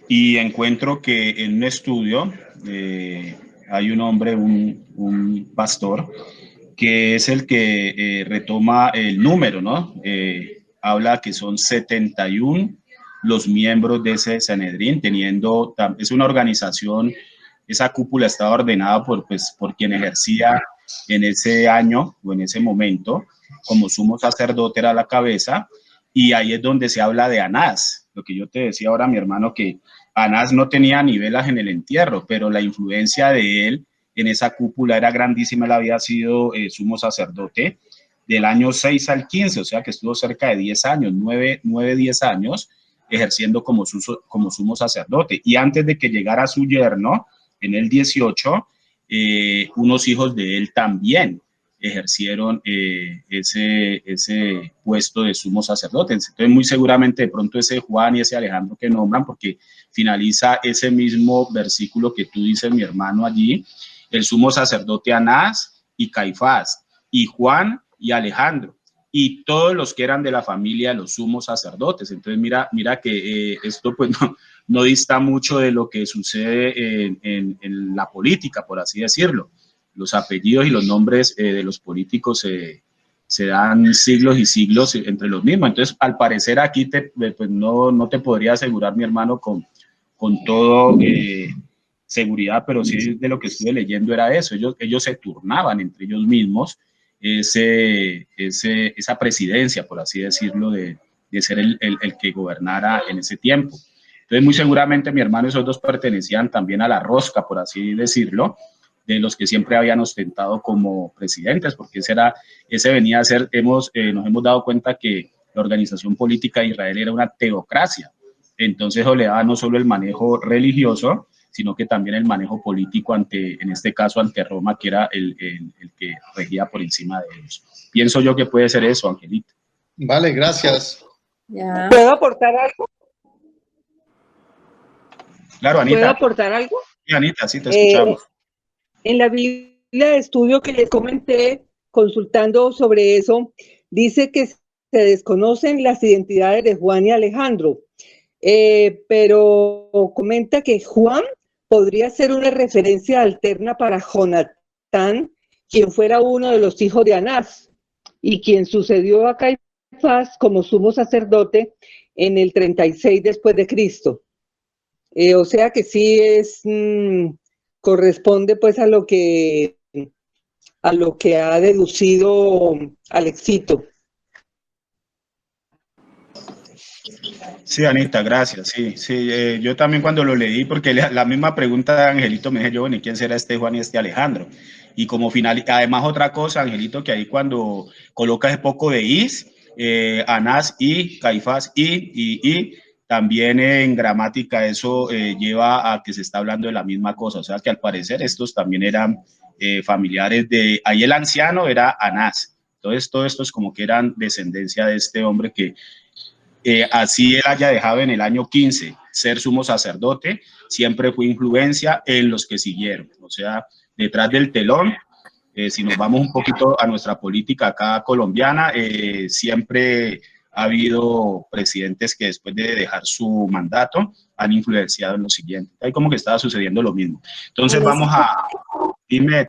y encuentro que en un estudio hay un hombre, un pastor, que es el que retoma el número, ¿no? Habla que son 71 los miembros de ese Sanedrín, es una organización, esa cúpula estaba ordenada por quien ejercía en ese año o en ese momento, como sumo sacerdote era la cabeza, y ahí es donde se habla de Anás, lo que yo te decía ahora, mi hermano, que Anás no tenía ni velas en el entierro, pero la influencia de él en esa cúpula era grandísima. Él había sido sumo sacerdote del año 6 al 15, o sea que estuvo cerca de 10 años, 10 años, ejerciendo como sumo sacerdote. Y antes de que llegara su yerno, en el 18, unos hijos de él también ejercieron ese puesto de sumo sacerdote. Entonces, muy seguramente de pronto ese Juan y ese Alejandro que nombran, porque finaliza ese mismo versículo que tú dices, mi hermano, allí, el sumo sacerdote Anás y Caifás, y Juan y Alejandro, y todos los que eran de la familia de los sumos sacerdotes. Entonces, mira que esto pues no dista mucho de lo que sucede en la política, por así decirlo. Los apellidos y los nombres de los políticos se dan siglos y siglos entre los mismos. Entonces, al parecer aquí pues no te podría asegurar, mi hermano, con todo seguridad, pero sí de lo que estuve leyendo era eso. Ellos se turnaban entre ellos mismos esa presidencia, por así decirlo, de ser el que gobernara en ese tiempo. Entonces, muy seguramente, mi hermano, esos dos pertenecían también a la rosca, por así decirlo, de los que siempre habían ostentado como presidentes, porque ese venía a ser, nos hemos dado cuenta que la organización política de Israel era una teocracia. Entonces, eso le daba no solo el manejo religioso, sino que también el manejo político en este caso, ante Roma, que era el que regía por encima de ellos. Pienso yo que puede ser eso, Angelita. Vale, gracias. Ya. ¿Puedo aportar algo? Claro, Anita. ¿Puedo aportar algo? Sí, Anita, sí, te escuchamos. En la Biblia de estudio que les comenté, consultando sobre eso, dice que se desconocen las identidades de Juan y Alejandro, pero comenta que Juan podría ser una referencia alterna para Jonatán, quien fuera uno de los hijos de Anás y quien sucedió a Caifás como sumo sacerdote en el 36 después de Cristo. O sea que sí corresponde pues a lo que ha deducido Alexito. Sí, Anita, gracias. Sí, yo también cuando lo leí, porque la misma pregunta de Angelito me dije yo, bueno, ¿y quién será este Juan y este Alejandro? Y como final, además otra cosa, Angelito, que ahí cuando colocas ese poco de is, Anás y Caifás y también en gramática eso lleva a que se está hablando de la misma cosa, o sea que al parecer estos también eran familiares ahí el anciano era Anás. Entonces todo esto es como que eran descendencia de este hombre que así él haya dejado en el año 15 ser sumo sacerdote, siempre fue influencia en los que siguieron. O sea, detrás del telón, si nos vamos un poquito a nuestra política acá colombiana, siempre ha habido presidentes que después de dejar su mandato han influenciado en lo siguiente. Ahí como que estaba sucediendo lo mismo. Entonces vamos a... Dime.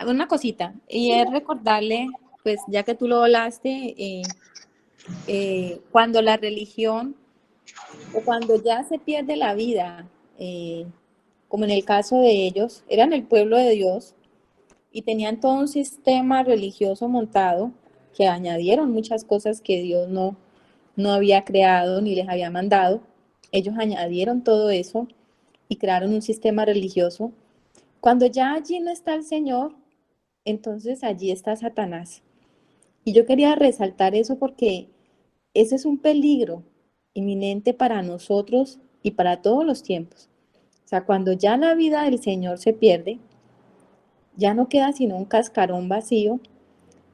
Una cosita, y es recordarle, pues ya que tú lo hablaste, cuando la religión o cuando ya se pierde la vida, como en el caso de ellos, eran el pueblo de Dios y tenían todo un sistema religioso montado que añadieron muchas cosas que Dios no había creado ni les había mandado. Ellos añadieron todo eso y crearon un sistema religioso. Cuando ya allí no está el Señor, entonces allí está Satanás. Y yo quería resaltar eso porque ese es un peligro inminente para nosotros y para todos los tiempos. O sea, cuando ya la vida del Señor se pierde, ya no queda sino un cascarón vacío,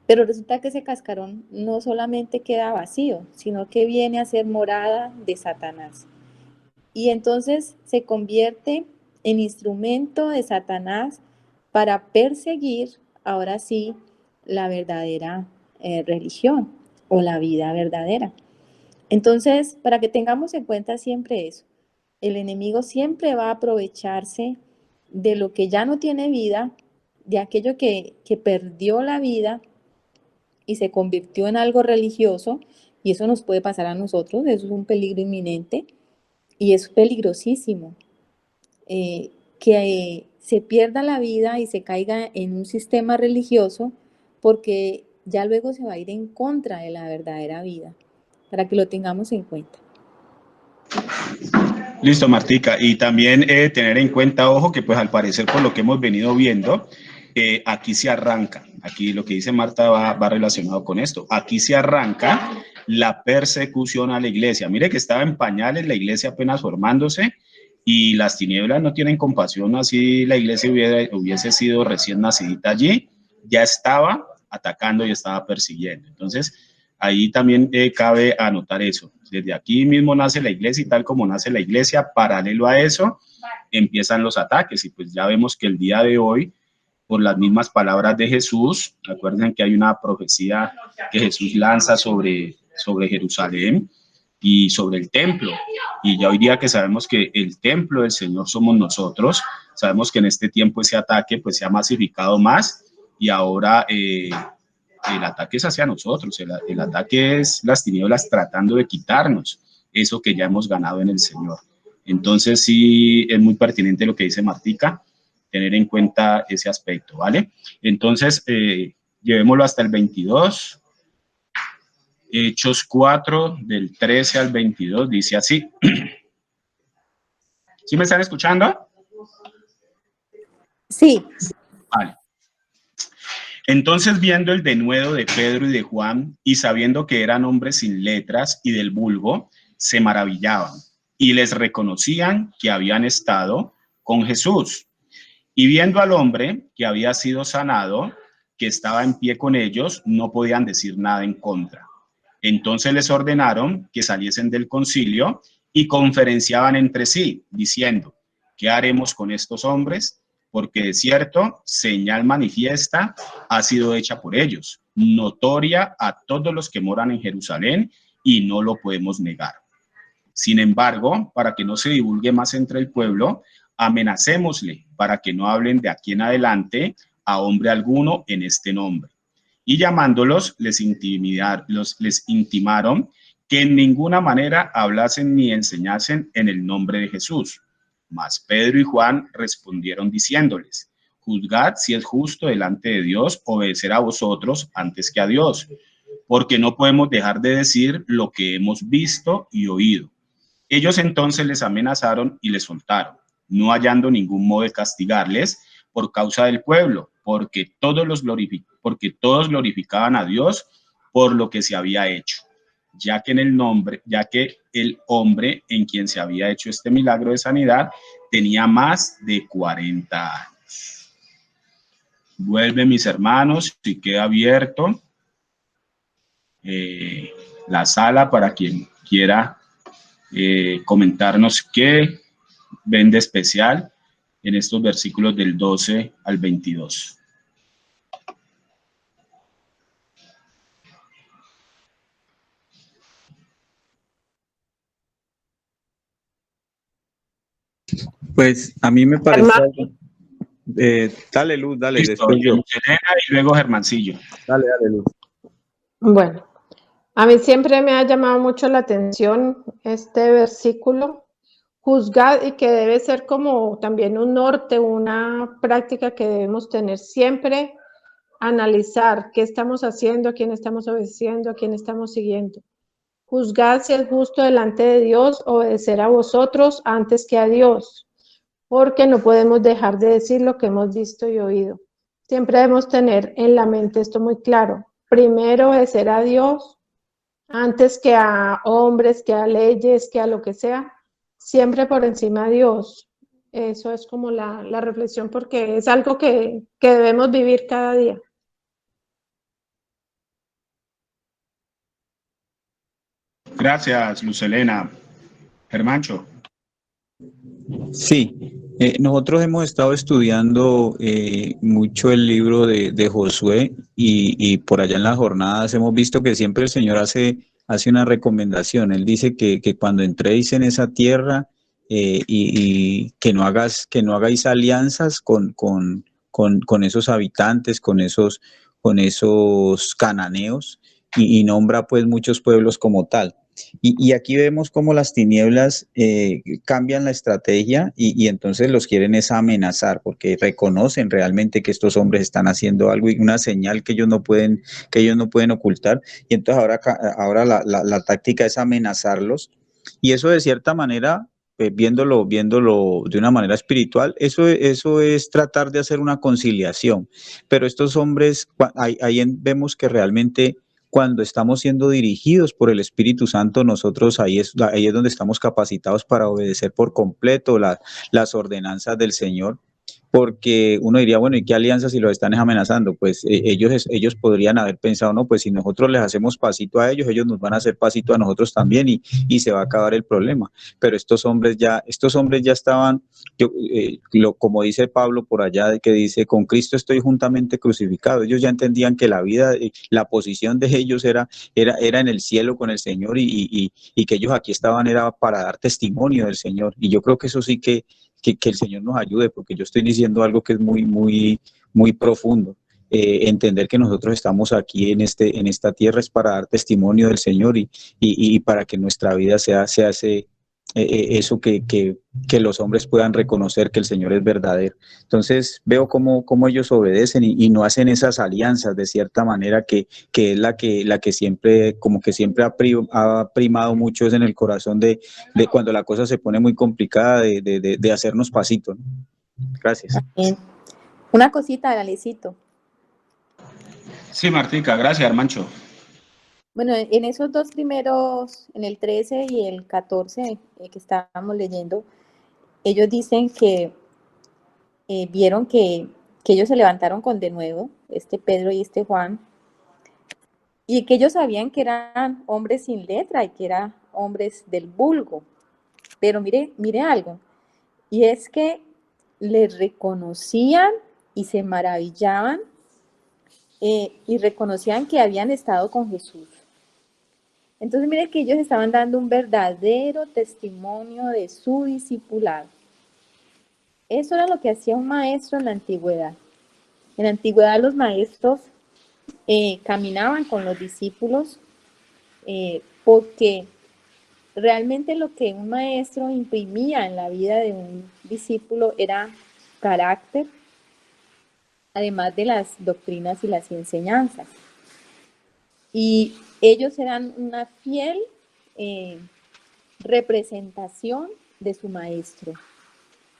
pero resulta que ese cascarón no solamente queda vacío, sino que viene a ser morada de Satanás. Y entonces se convierte en instrumento de Satanás para perseguir, ahora sí, la verdadera religión o la vida verdadera. Entonces, para que tengamos en cuenta siempre eso, el enemigo siempre va a aprovecharse de lo que ya no tiene vida, de aquello que perdió la vida y se convirtió en algo religioso, y eso nos puede pasar a nosotros, eso es un peligro inminente y es peligrosísimo. Que se pierda la vida y se caiga en un sistema religioso, porque ya luego se va a ir en contra de la verdadera vida, para que lo tengamos en cuenta. Listo, Martica. Y también tener en cuenta, ojo, que pues al parecer por lo que hemos venido viendo, aquí se arranca, aquí lo que dice Marta va relacionado con esto, aquí se arranca la persecución a la iglesia. Mire que estaba en pañales la iglesia apenas formándose y las tinieblas no tienen compasión, así la iglesia hubiese sido recién nacidita allí, ya estaba atacando y estaba persiguiendo. Entonces, ahí también cabe anotar eso. Desde aquí mismo nace la iglesia y tal como nace la iglesia, paralelo a eso, empiezan los ataques. Y pues ya vemos que el día de hoy, por las mismas palabras de Jesús, recuerden que hay una profecía que Jesús lanza sobre Jerusalén y sobre el templo. Y ya hoy día que sabemos que el templo del Señor somos nosotros, sabemos que en este tiempo ese ataque pues se ha masificado más y ahora el ataque es hacia nosotros, el ataque es las tinieblas tratando de quitarnos eso que ya hemos ganado en el Señor. Entonces sí es muy pertinente lo que dice Martica, tener en cuenta ese aspecto, ¿vale? Entonces, llevémoslo hasta el 22. Hechos 4, del 13 al 22, dice así. ¿Sí me están escuchando? Sí. Vale. Entonces, viendo el denuedo de Pedro y de Juan, y sabiendo que eran hombres sin letras y del vulgo, se maravillaban y les reconocían que habían estado con Jesús. Y viendo al hombre que había sido sanado, que estaba en pie con ellos, no podían decir nada en contra. Entonces les ordenaron que saliesen del concilio y conferenciaban entre sí, diciendo, ¿qué haremos con estos hombres? Porque de cierto, señal manifiesta ha sido hecha por ellos, notoria a todos los que moran en Jerusalén, y no lo podemos negar. Sin embargo, para que no se divulgue más entre el pueblo, amenacémosle para que no hablen de aquí en adelante a hombre alguno en este nombre. Y llamándolos, les intimaron que en ninguna manera hablasen ni enseñasen en el nombre de Jesús. Mas Pedro y Juan respondieron diciéndoles, juzgad si es justo delante de Dios obedecer a vosotros antes que a Dios, porque no podemos dejar de decir lo que hemos visto y oído. Ellos entonces les amenazaron y les soltaron, no hallando ningún modo de castigarles por causa del pueblo, porque todos glorificaban a Dios por lo que se había hecho, ya que el hombre en quien se había hecho este milagro de sanidad tenía más de 40 años. Vuelve, mis hermanos, y queda abierto la sala para quien quiera comentarnos qué ven de especial en estos versículos del 12 al 22. Pues a mí me parece... dale, Luz, dale. Listo, Después yo. Elena y luego Germancillo. Dale, Luz. Bueno, a mí siempre me ha llamado mucho la atención este versículo, juzgad, y que debe ser como también un norte, una práctica que debemos tener siempre, analizar qué estamos haciendo, a quién estamos obedeciendo, a quién estamos siguiendo. Juzgad si es justo delante de Dios obedecer a vosotros antes que a Dios, porque no podemos dejar de decir lo que hemos visto y oído. Siempre debemos tener en la mente esto muy claro. Primero obedecer a Dios antes que a hombres, que a leyes, que a lo que sea. Siempre por encima de Dios. Eso es como la reflexión, porque es algo que debemos vivir cada día. Gracias, Luz Helena. Germancho. Sí, nosotros hemos estado estudiando mucho el libro de Josué y por allá en las jornadas hemos visto que siempre el Señor hace una recomendación. Él dice que cuando entréis en esa tierra y que no hagáis alianzas con esos habitantes, con esos cananeos y nombra pues muchos pueblos como tal. Y aquí vemos cómo las tinieblas cambian la estrategia y entonces los quieren es amenazar porque reconocen realmente que estos hombres están haciendo algo y una señal que ellos no pueden ocultar. Y entonces ahora la táctica es amenazarlos. Y eso de cierta manera, viéndolo de una manera espiritual, eso es tratar de hacer una conciliación. Pero estos hombres, ahí vemos que realmente cuando estamos siendo dirigidos por el Espíritu Santo, nosotros ahí es donde estamos capacitados para obedecer por completo las ordenanzas del Señor. Porque uno diría, bueno, ¿y qué alianza si los están amenazando? Pues ellos podrían haber pensado, no, pues si nosotros les hacemos pasito a ellos nos van a hacer pasito a nosotros también y se va a acabar el problema. Pero estos hombres ya estaban, como dice Pablo por allá, que dice, con Cristo estoy juntamente crucificado. Ellos ya entendían que la vida, la posición de ellos era en el cielo con el Señor y que ellos aquí estaban era para dar testimonio del Señor. Y yo creo que eso sí que el Señor nos ayude, porque yo estoy diciendo algo que es muy, muy, muy profundo. Entender que nosotros estamos aquí en esta tierra es para dar testimonio del Señor y para que nuestra vida sea eso que los hombres puedan reconocer que el Señor es verdadero. Entonces veo cómo ellos obedecen y no hacen esas alianzas de cierta manera que es la que siempre, como que siempre ha primado mucho es en el corazón de cuando la cosa se pone muy complicada de hacernos pasito, ¿no? Gracias. Bien. Una cosita, Galecito. Sí, Martica, gracias, Germancho. Bueno, en esos dos primeros, en el 13 y el 14 que estábamos leyendo, ellos dicen que vieron que ellos se levantaron con de nuevo, este Pedro y este Juan, y que ellos sabían que eran hombres sin letra y que eran hombres del vulgo. Pero mire algo, y es que les reconocían y se maravillaban y reconocían que habían estado con Jesús. Entonces mire que ellos estaban dando un verdadero testimonio de su discipulado. Eso era lo que hacía un maestro en la antigüedad. En la antigüedad los maestros caminaban con los discípulos porque realmente lo que un maestro imprimía en la vida de un discípulo era carácter, además de las doctrinas y las enseñanzas. Y ellos eran una fiel representación de su maestro,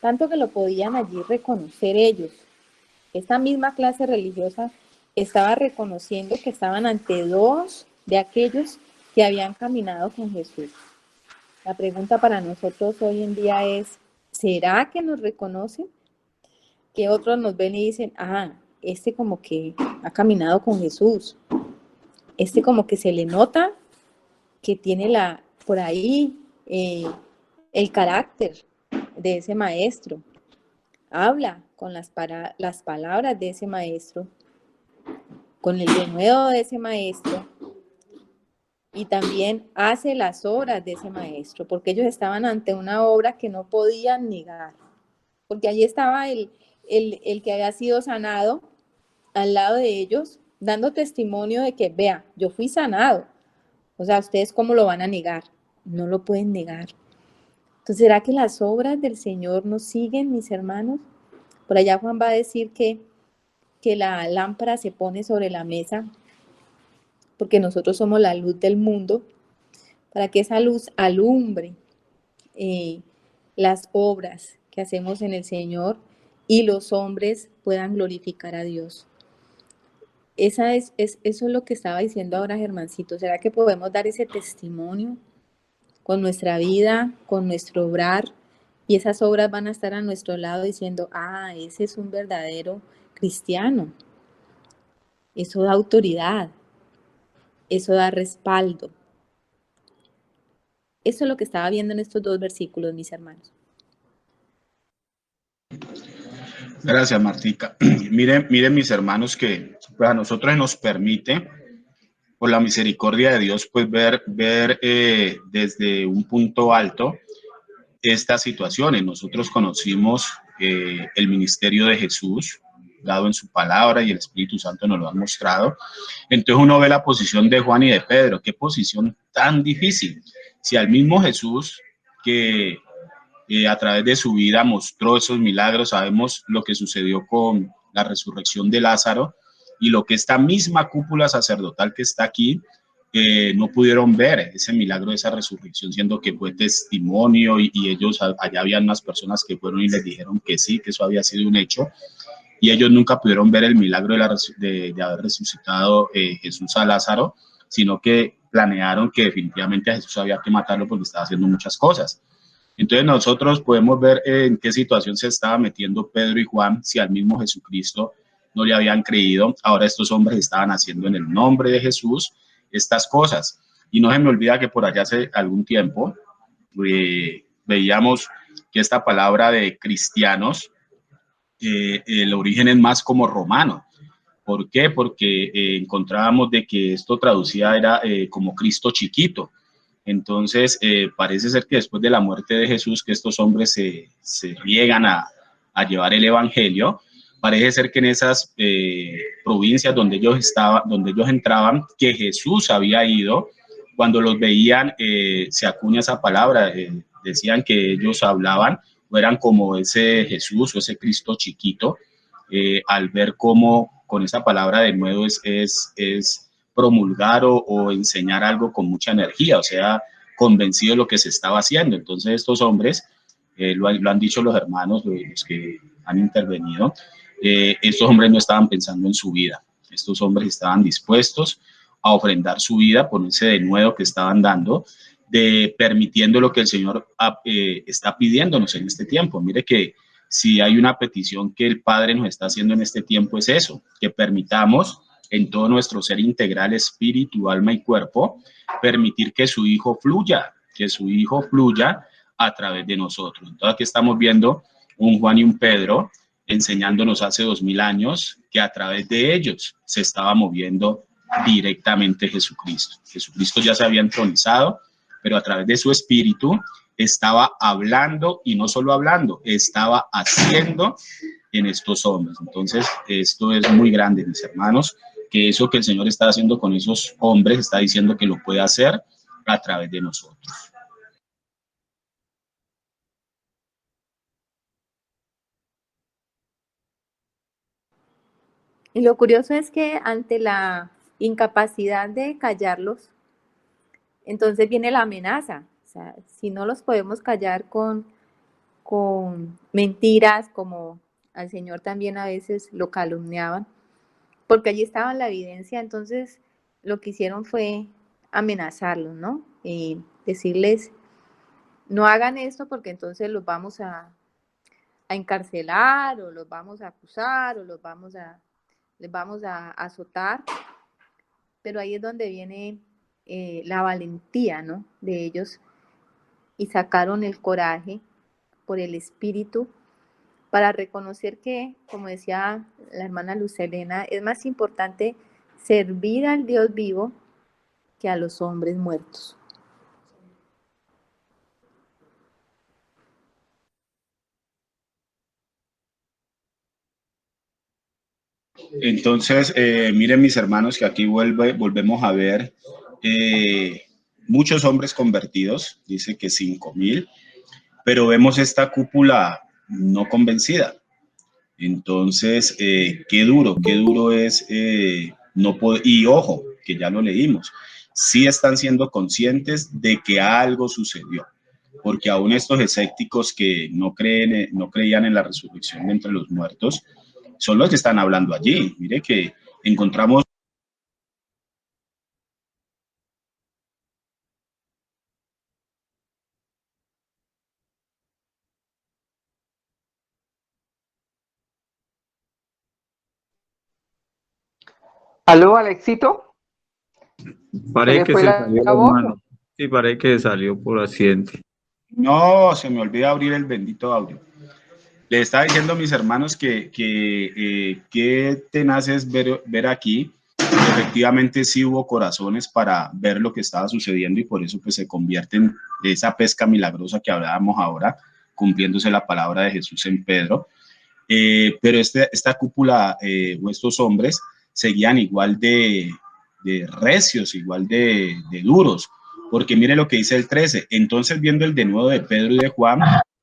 tanto que lo podían allí reconocer ellos. Esta misma clase religiosa estaba reconociendo que estaban ante dos de aquellos que habían caminado con Jesús. La pregunta para nosotros hoy en día es, ¿será que nos reconocen? Que otros nos ven y dicen, este como que ha caminado con Jesús, este como que se le nota que tiene por ahí el carácter de ese maestro, habla con las palabras de ese maestro, con el denuedo de ese maestro y también hace las obras de ese maestro, porque ellos estaban ante una obra que no podían negar, porque allí estaba el que había sido sanado al lado de ellos, dando testimonio de que, vea, yo fui sanado. O sea, ¿ustedes cómo lo van a negar? No lo pueden negar. Entonces, ¿será que las obras del Señor nos siguen, mis hermanos? Por allá Juan va a decir que la lámpara se pone sobre la mesa porque nosotros somos la luz del mundo, para que esa luz alumbre las obras que hacemos en el Señor y los hombres puedan glorificar a Dios. Eso es lo que estaba diciendo ahora Germancito. ¿Será que podemos dar ese testimonio con nuestra vida, con nuestro obrar Y esas obras van a estar a nuestro lado diciendo, ah, ese es un verdadero cristiano. Eso da autoridad, eso da respaldo. Eso es lo que estaba viendo en estos dos versículos, mis hermanos. Gracias, Martica. Miren, mis hermanos, que pues, a nosotros nos permite, por la misericordia de Dios, pues ver desde un punto alto estas situaciones. Nosotros conocimos el ministerio de Jesús, dado en su palabra, y el Espíritu Santo nos lo ha mostrado. Entonces uno ve la posición de Juan y de Pedro. Qué posición tan difícil. Si al mismo Jesús, que a través de su vida mostró esos milagros, sabemos lo que sucedió con la resurrección de Lázaro, y lo que esta misma cúpula sacerdotal que está aquí no pudieron ver ese milagro de esa resurrección, siendo que fue testimonio, y ellos, allá habían unas personas que fueron y les dijeron que sí, que eso había sido un hecho, y ellos nunca pudieron ver el milagro de haber resucitado Jesús a Lázaro, sino que planearon que definitivamente a Jesús había que matarlo porque estaba haciendo muchas cosas. Entonces nosotros podemos ver en qué situación se estaba metiendo Pedro y Juan, si al mismo Jesucristo no le habían creído. Ahora estos hombres estaban haciendo en el nombre de Jesús estas cosas. Y no se me olvida que por allá hace algún tiempo veíamos que esta palabra de cristianos, el origen es más como romano. ¿Por qué? Porque encontrábamos de que esto traducía era como Cristo chiquito. Entonces, parece ser que después de la muerte de Jesús, que estos hombres se llegan a llevar el evangelio, parece ser que en esas provincias donde ellos estaban, donde ellos entraban, que Jesús había ido, cuando los veían, se acuña esa palabra, decían que ellos hablaban, o eran como ese Jesús o ese Cristo chiquito, al ver cómo con esa palabra de nuevo es promulgar o enseñar algo con mucha energía, o sea, convencido de lo que se estaba haciendo. Entonces estos hombres, lo han dicho los hermanos, los que han intervenido, estos hombres no estaban pensando en su vida, estos hombres estaban dispuestos a ofrendar su vida por ese denuedo que estaban dando, de permitiendo lo que el Señor está pidiéndonos en este tiempo. Mire que si hay una petición que el Padre nos está haciendo en este tiempo, es eso, que permitamos en todo nuestro ser integral, espíritu, alma y cuerpo, permitir que su Hijo fluya, a través de nosotros. Entonces aquí estamos viendo un Juan y un Pedro enseñándonos hace 2000 años que a través de ellos se estaba moviendo directamente Jesucristo. Jesucristo ya se había entronizado, pero a través de su espíritu estaba hablando, y no solo hablando, estaba haciendo en estos hombres. Entonces, esto es muy grande, mis hermanos, que eso que el Señor está haciendo con esos hombres, está diciendo que lo puede hacer a través de nosotros. Y lo curioso es que ante la incapacidad de callarlos, entonces viene la amenaza. O sea, si no los podemos callar con mentiras, como al Señor también a veces lo calumniaban, porque allí estaba la evidencia, entonces lo que hicieron fue amenazarlos, ¿no? Y decirles, no hagan esto porque entonces los vamos a encarcelar, o los vamos a acusar, o les vamos a azotar. Pero ahí es donde viene la valentía, ¿no? De ellos, y sacaron el coraje por el Espíritu para reconocer que, como decía la hermana Luz Helena, es más importante servir al Dios vivo que a los hombres muertos. Entonces, miren, mis hermanos, que aquí volvemos a ver muchos hombres convertidos, dice que 5000, pero vemos esta cúpula no convencida. Entonces, qué duro es no poder, y ojo, que ya lo leímos, sí están siendo conscientes de que algo sucedió, porque aún estos escépticos que no creían en la resurrección de entre los muertos, son los que están hablando allí. Mire que encontramos ¿Aló, Alexito? Parece que fue se la salió, voz? hermano. Sí, parece que salió por accidente. No, se me olvida abrir el bendito audio. Le estaba diciendo a mis hermanos que tenaz es ver aquí. Efectivamente sí hubo corazones para ver lo que estaba sucediendo y por eso pues se convierte en esa pesca milagrosa que hablábamos ahora, cumpliéndose la palabra de Jesús en Pedro. Pero esta cúpula o estos hombres seguían igual de recios, igual de duros, porque mire lo que dice el 13. Entonces, viendo el denuedo de Pedro y de Juan,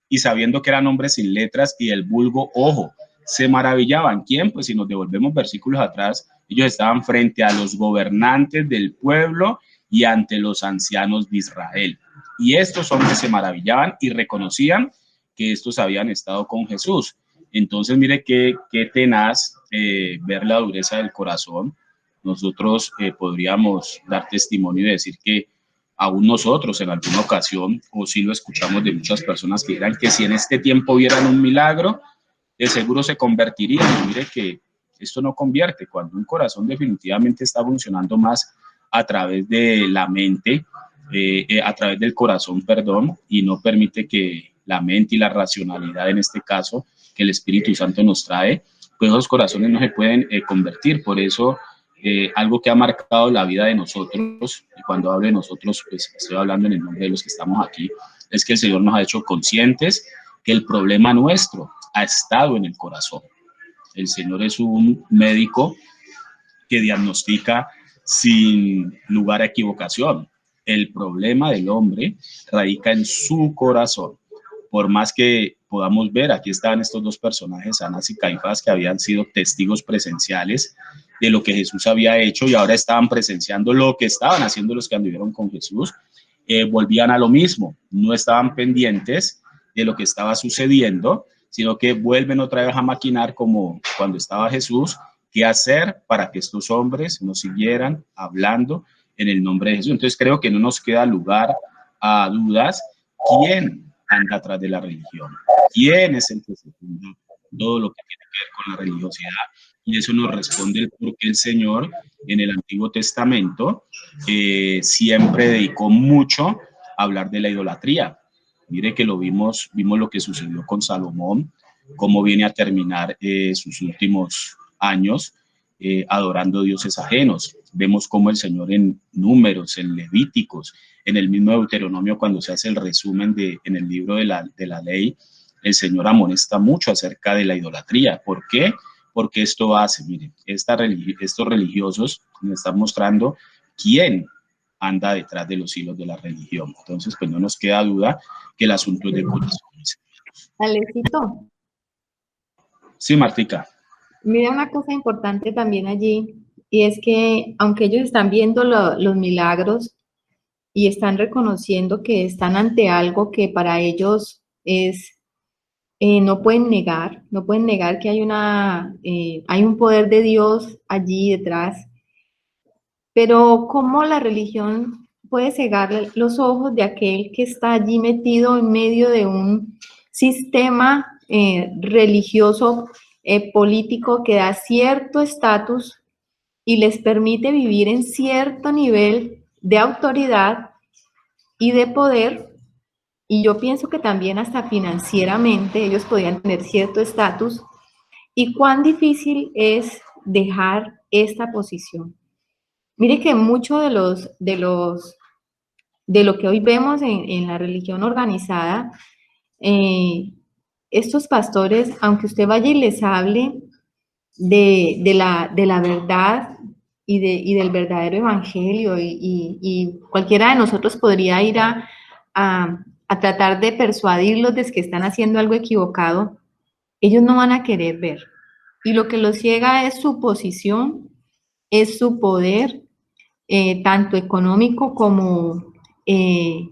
y sabiendo que eran hombres sin letras y el vulgo ojo, se maravillaban. ¿Quién? Pues si nos devolvemos versículos atrás, ellos estaban frente a los gobernantes del pueblo y ante los ancianos de Israel. Y estos hombres se maravillaban y reconocían que estos habían estado con Jesús. Entonces, mire qué tenaz ver la dureza del corazón. Nosotros podríamos dar testimonio y decir que aún nosotros en alguna ocasión, o si lo escuchamos de muchas personas que dirán que si en este tiempo vieran un milagro, de seguro se convertirían. Y mire que esto no convierte, cuando un corazón definitivamente está funcionando más a través de la mente, a través del corazón, perdón, y no permite que la mente y la racionalidad, en este caso, que el Espíritu Santo nos trae, pues esos corazones no se pueden convertir. Por eso, algo que ha marcado la vida de nosotros, y cuando hablo de nosotros, pues estoy hablando en el nombre de los que estamos aquí, es que el Señor nos ha hecho conscientes que el problema nuestro ha estado en el corazón. El Señor es un médico que diagnostica sin lugar a equivocación. El problema del hombre radica en su corazón. Por más que podamos ver, aquí estaban estos dos personajes, Anás y Caifás, que habían sido testigos presenciales de lo que Jesús había hecho y ahora estaban presenciando lo que estaban haciendo los que anduvieron con Jesús. Volvían a lo mismo, no estaban pendientes de lo que estaba sucediendo, sino que vuelven otra vez a maquinar como cuando estaba Jesús, qué hacer para que estos hombres nos siguieran hablando en el nombre de Jesús. Entonces creo que no nos queda lugar a dudas. ¿Quién anda atrás de la religión? ¿Quién es el que se funda todo lo que tiene que ver con la religiosidad? Y eso nos responde el por qué el Señor en el Antiguo Testamento siempre dedicó mucho a hablar de la idolatría. Mire que vimos lo que sucedió con Salomón, cómo viene a terminar sus últimos años adorando dioses ajenos. Vemos cómo el Señor en Números, en Levíticos, en el mismo Deuteronomio, cuando se hace el resumen en el libro de la ley, el Señor amonesta mucho acerca de la idolatría. ¿Por qué? Porque esto hace, miren, estos religiosos nos están mostrando quién anda detrás de los hilos de la religión. Entonces, pues no nos queda duda que el asunto es de corazones. Alecito, Sí, Martica. mira una cosa importante también allí, y es que aunque ellos están viendo los milagros y están reconociendo que están ante algo que para ellos es, no pueden negar que hay un poder de Dios allí detrás. Pero ¿cómo la religión puede cegar los ojos de aquel que está allí metido en medio de un sistema religioso, político, que da cierto estatus y les permite vivir en cierto nivel de autoridad y de poder? Y yo pienso que también hasta financieramente ellos podían tener cierto estatus. ¿Y cuán difícil es dejar esta posición? Mire que mucho de lo que hoy vemos en la religión organizada, estos pastores, aunque usted vaya y les hable de la verdad y del verdadero evangelio, y cualquiera de nosotros podría ir a tratar de persuadirlos de que están haciendo algo equivocado, ellos no van a querer ver. Y lo que los ciega es su posición, es su poder, tanto económico como de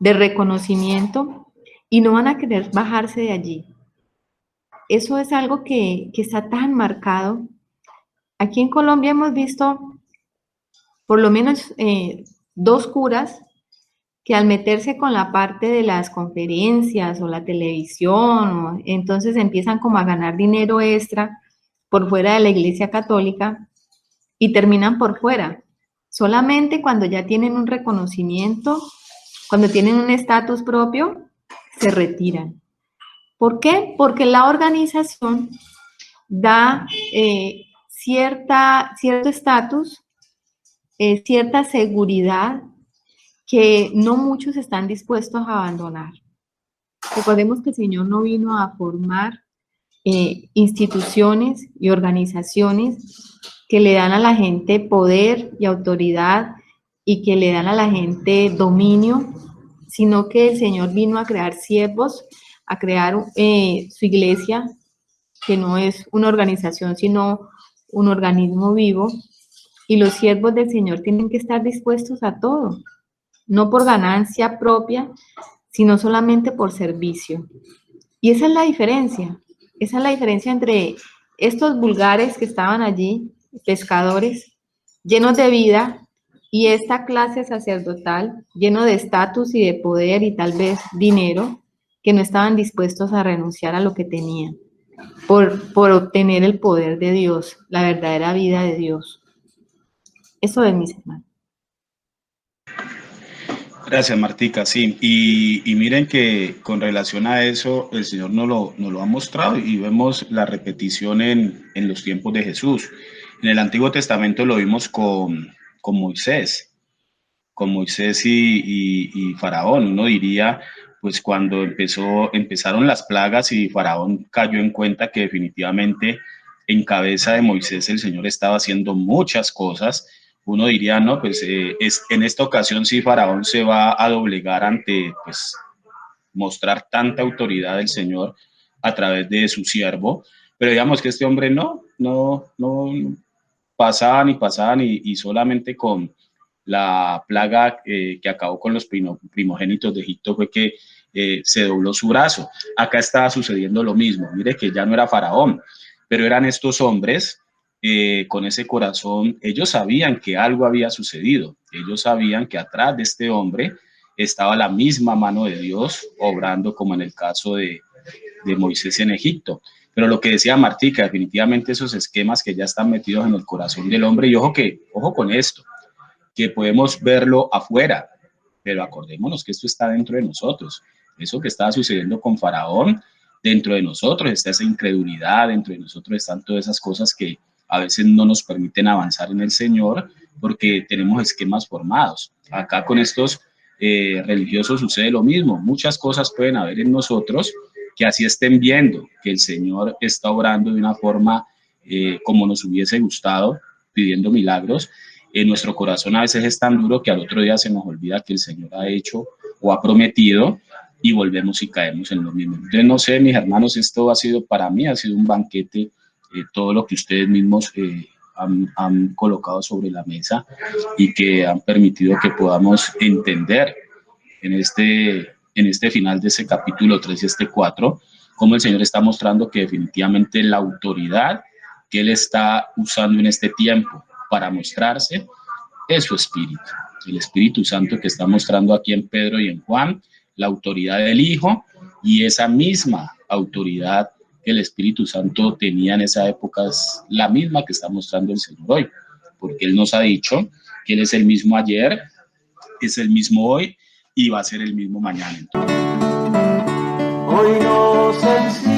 reconocimiento, y no van a querer bajarse de allí. Eso es algo que está tan marcado. Aquí en Colombia hemos visto por lo menos dos curas que al meterse con la parte de las conferencias o la televisión, entonces empiezan como a ganar dinero extra por fuera de la Iglesia Católica, y terminan por fuera. Solamente cuando ya tienen un reconocimiento, cuando tienen un estatus propio, se retiran. ¿Por qué? Porque la organización da cierto estatus, cierta seguridad que no muchos están dispuestos a abandonar. Recordemos que el Señor no vino a formar instituciones y organizaciones que le dan a la gente poder y autoridad y que le dan a la gente dominio, sino que el Señor vino a crear siervos, a crear su iglesia, que no es una organización, sino un organismo vivo, y los siervos del Señor tienen que estar dispuestos a todo, no por ganancia propia, sino solamente por servicio. Y esa es la diferencia entre estos vulgares que estaban allí, pescadores, llenos de vida, y esta clase sacerdotal, lleno de estatus y de poder y tal vez dinero, que no estaban dispuestos a renunciar a lo que tenían por obtener el poder de Dios, la verdadera vida de Dios. Eso es, mis hermanos. Gracias, Martica, sí. Y miren que con relación a eso, el Señor nos lo ha mostrado y vemos la repetición en los tiempos de Jesús. En el Antiguo Testamento lo vimos con Moisés y Faraón. Uno diría, pues cuando empezaron las plagas y Faraón cayó en cuenta que definitivamente en cabeza de Moisés el Señor estaba haciendo muchas cosas. Uno diría, no, pues en esta ocasión sí Faraón se va a doblegar ante, pues, mostrar tanta autoridad del Señor a través de su siervo, pero digamos que este hombre no pasaban y solamente con la plaga que acabó con los primogénitos de Egipto fue que se dobló su brazo. Acá estaba sucediendo lo mismo. Mire que ya no era Faraón, pero eran estos hombres con ese corazón. Ellos sabían que algo había sucedido. Ellos sabían que atrás de este hombre estaba la misma mano de Dios obrando, como en el caso de Moisés en Egipto. Pero lo que decía Martica, definitivamente esos esquemas que ya están metidos en el corazón del hombre, y ojo con esto, que podemos verlo afuera, pero acordémonos que esto está dentro de nosotros. Eso que estaba sucediendo con Faraón, dentro de nosotros está esa incredulidad, dentro de nosotros están todas esas cosas que a veces no nos permiten avanzar en el Señor porque tenemos esquemas formados. Acá con estos religiosos sucede lo mismo. Muchas cosas pueden haber en nosotros que así estén viendo que el Señor está obrando de una forma como nos hubiese gustado, pidiendo milagros. Nuestro corazón a veces es tan duro que al otro día se nos olvida que el Señor ha hecho o ha prometido y volvemos y caemos en lo mismo. Entonces, no sé, mis hermanos, esto para mí ha sido un banquete, todo lo que ustedes mismos han colocado sobre la mesa y que han permitido que podamos entender en este final de ese capítulo 3 y este 4, cómo el Señor está mostrando que definitivamente la autoridad que Él está usando en este tiempo para mostrarse es su Espíritu, el Espíritu Santo que está mostrando aquí en Pedro y en Juan, la autoridad del Hijo y esa misma autoridad que el Espíritu Santo tenía en esa época es la misma que está mostrando el Señor hoy, porque Él nos ha dicho que Él es el mismo ayer, es el mismo hoy y va a ser el mismo mañana. Hoy nos enseña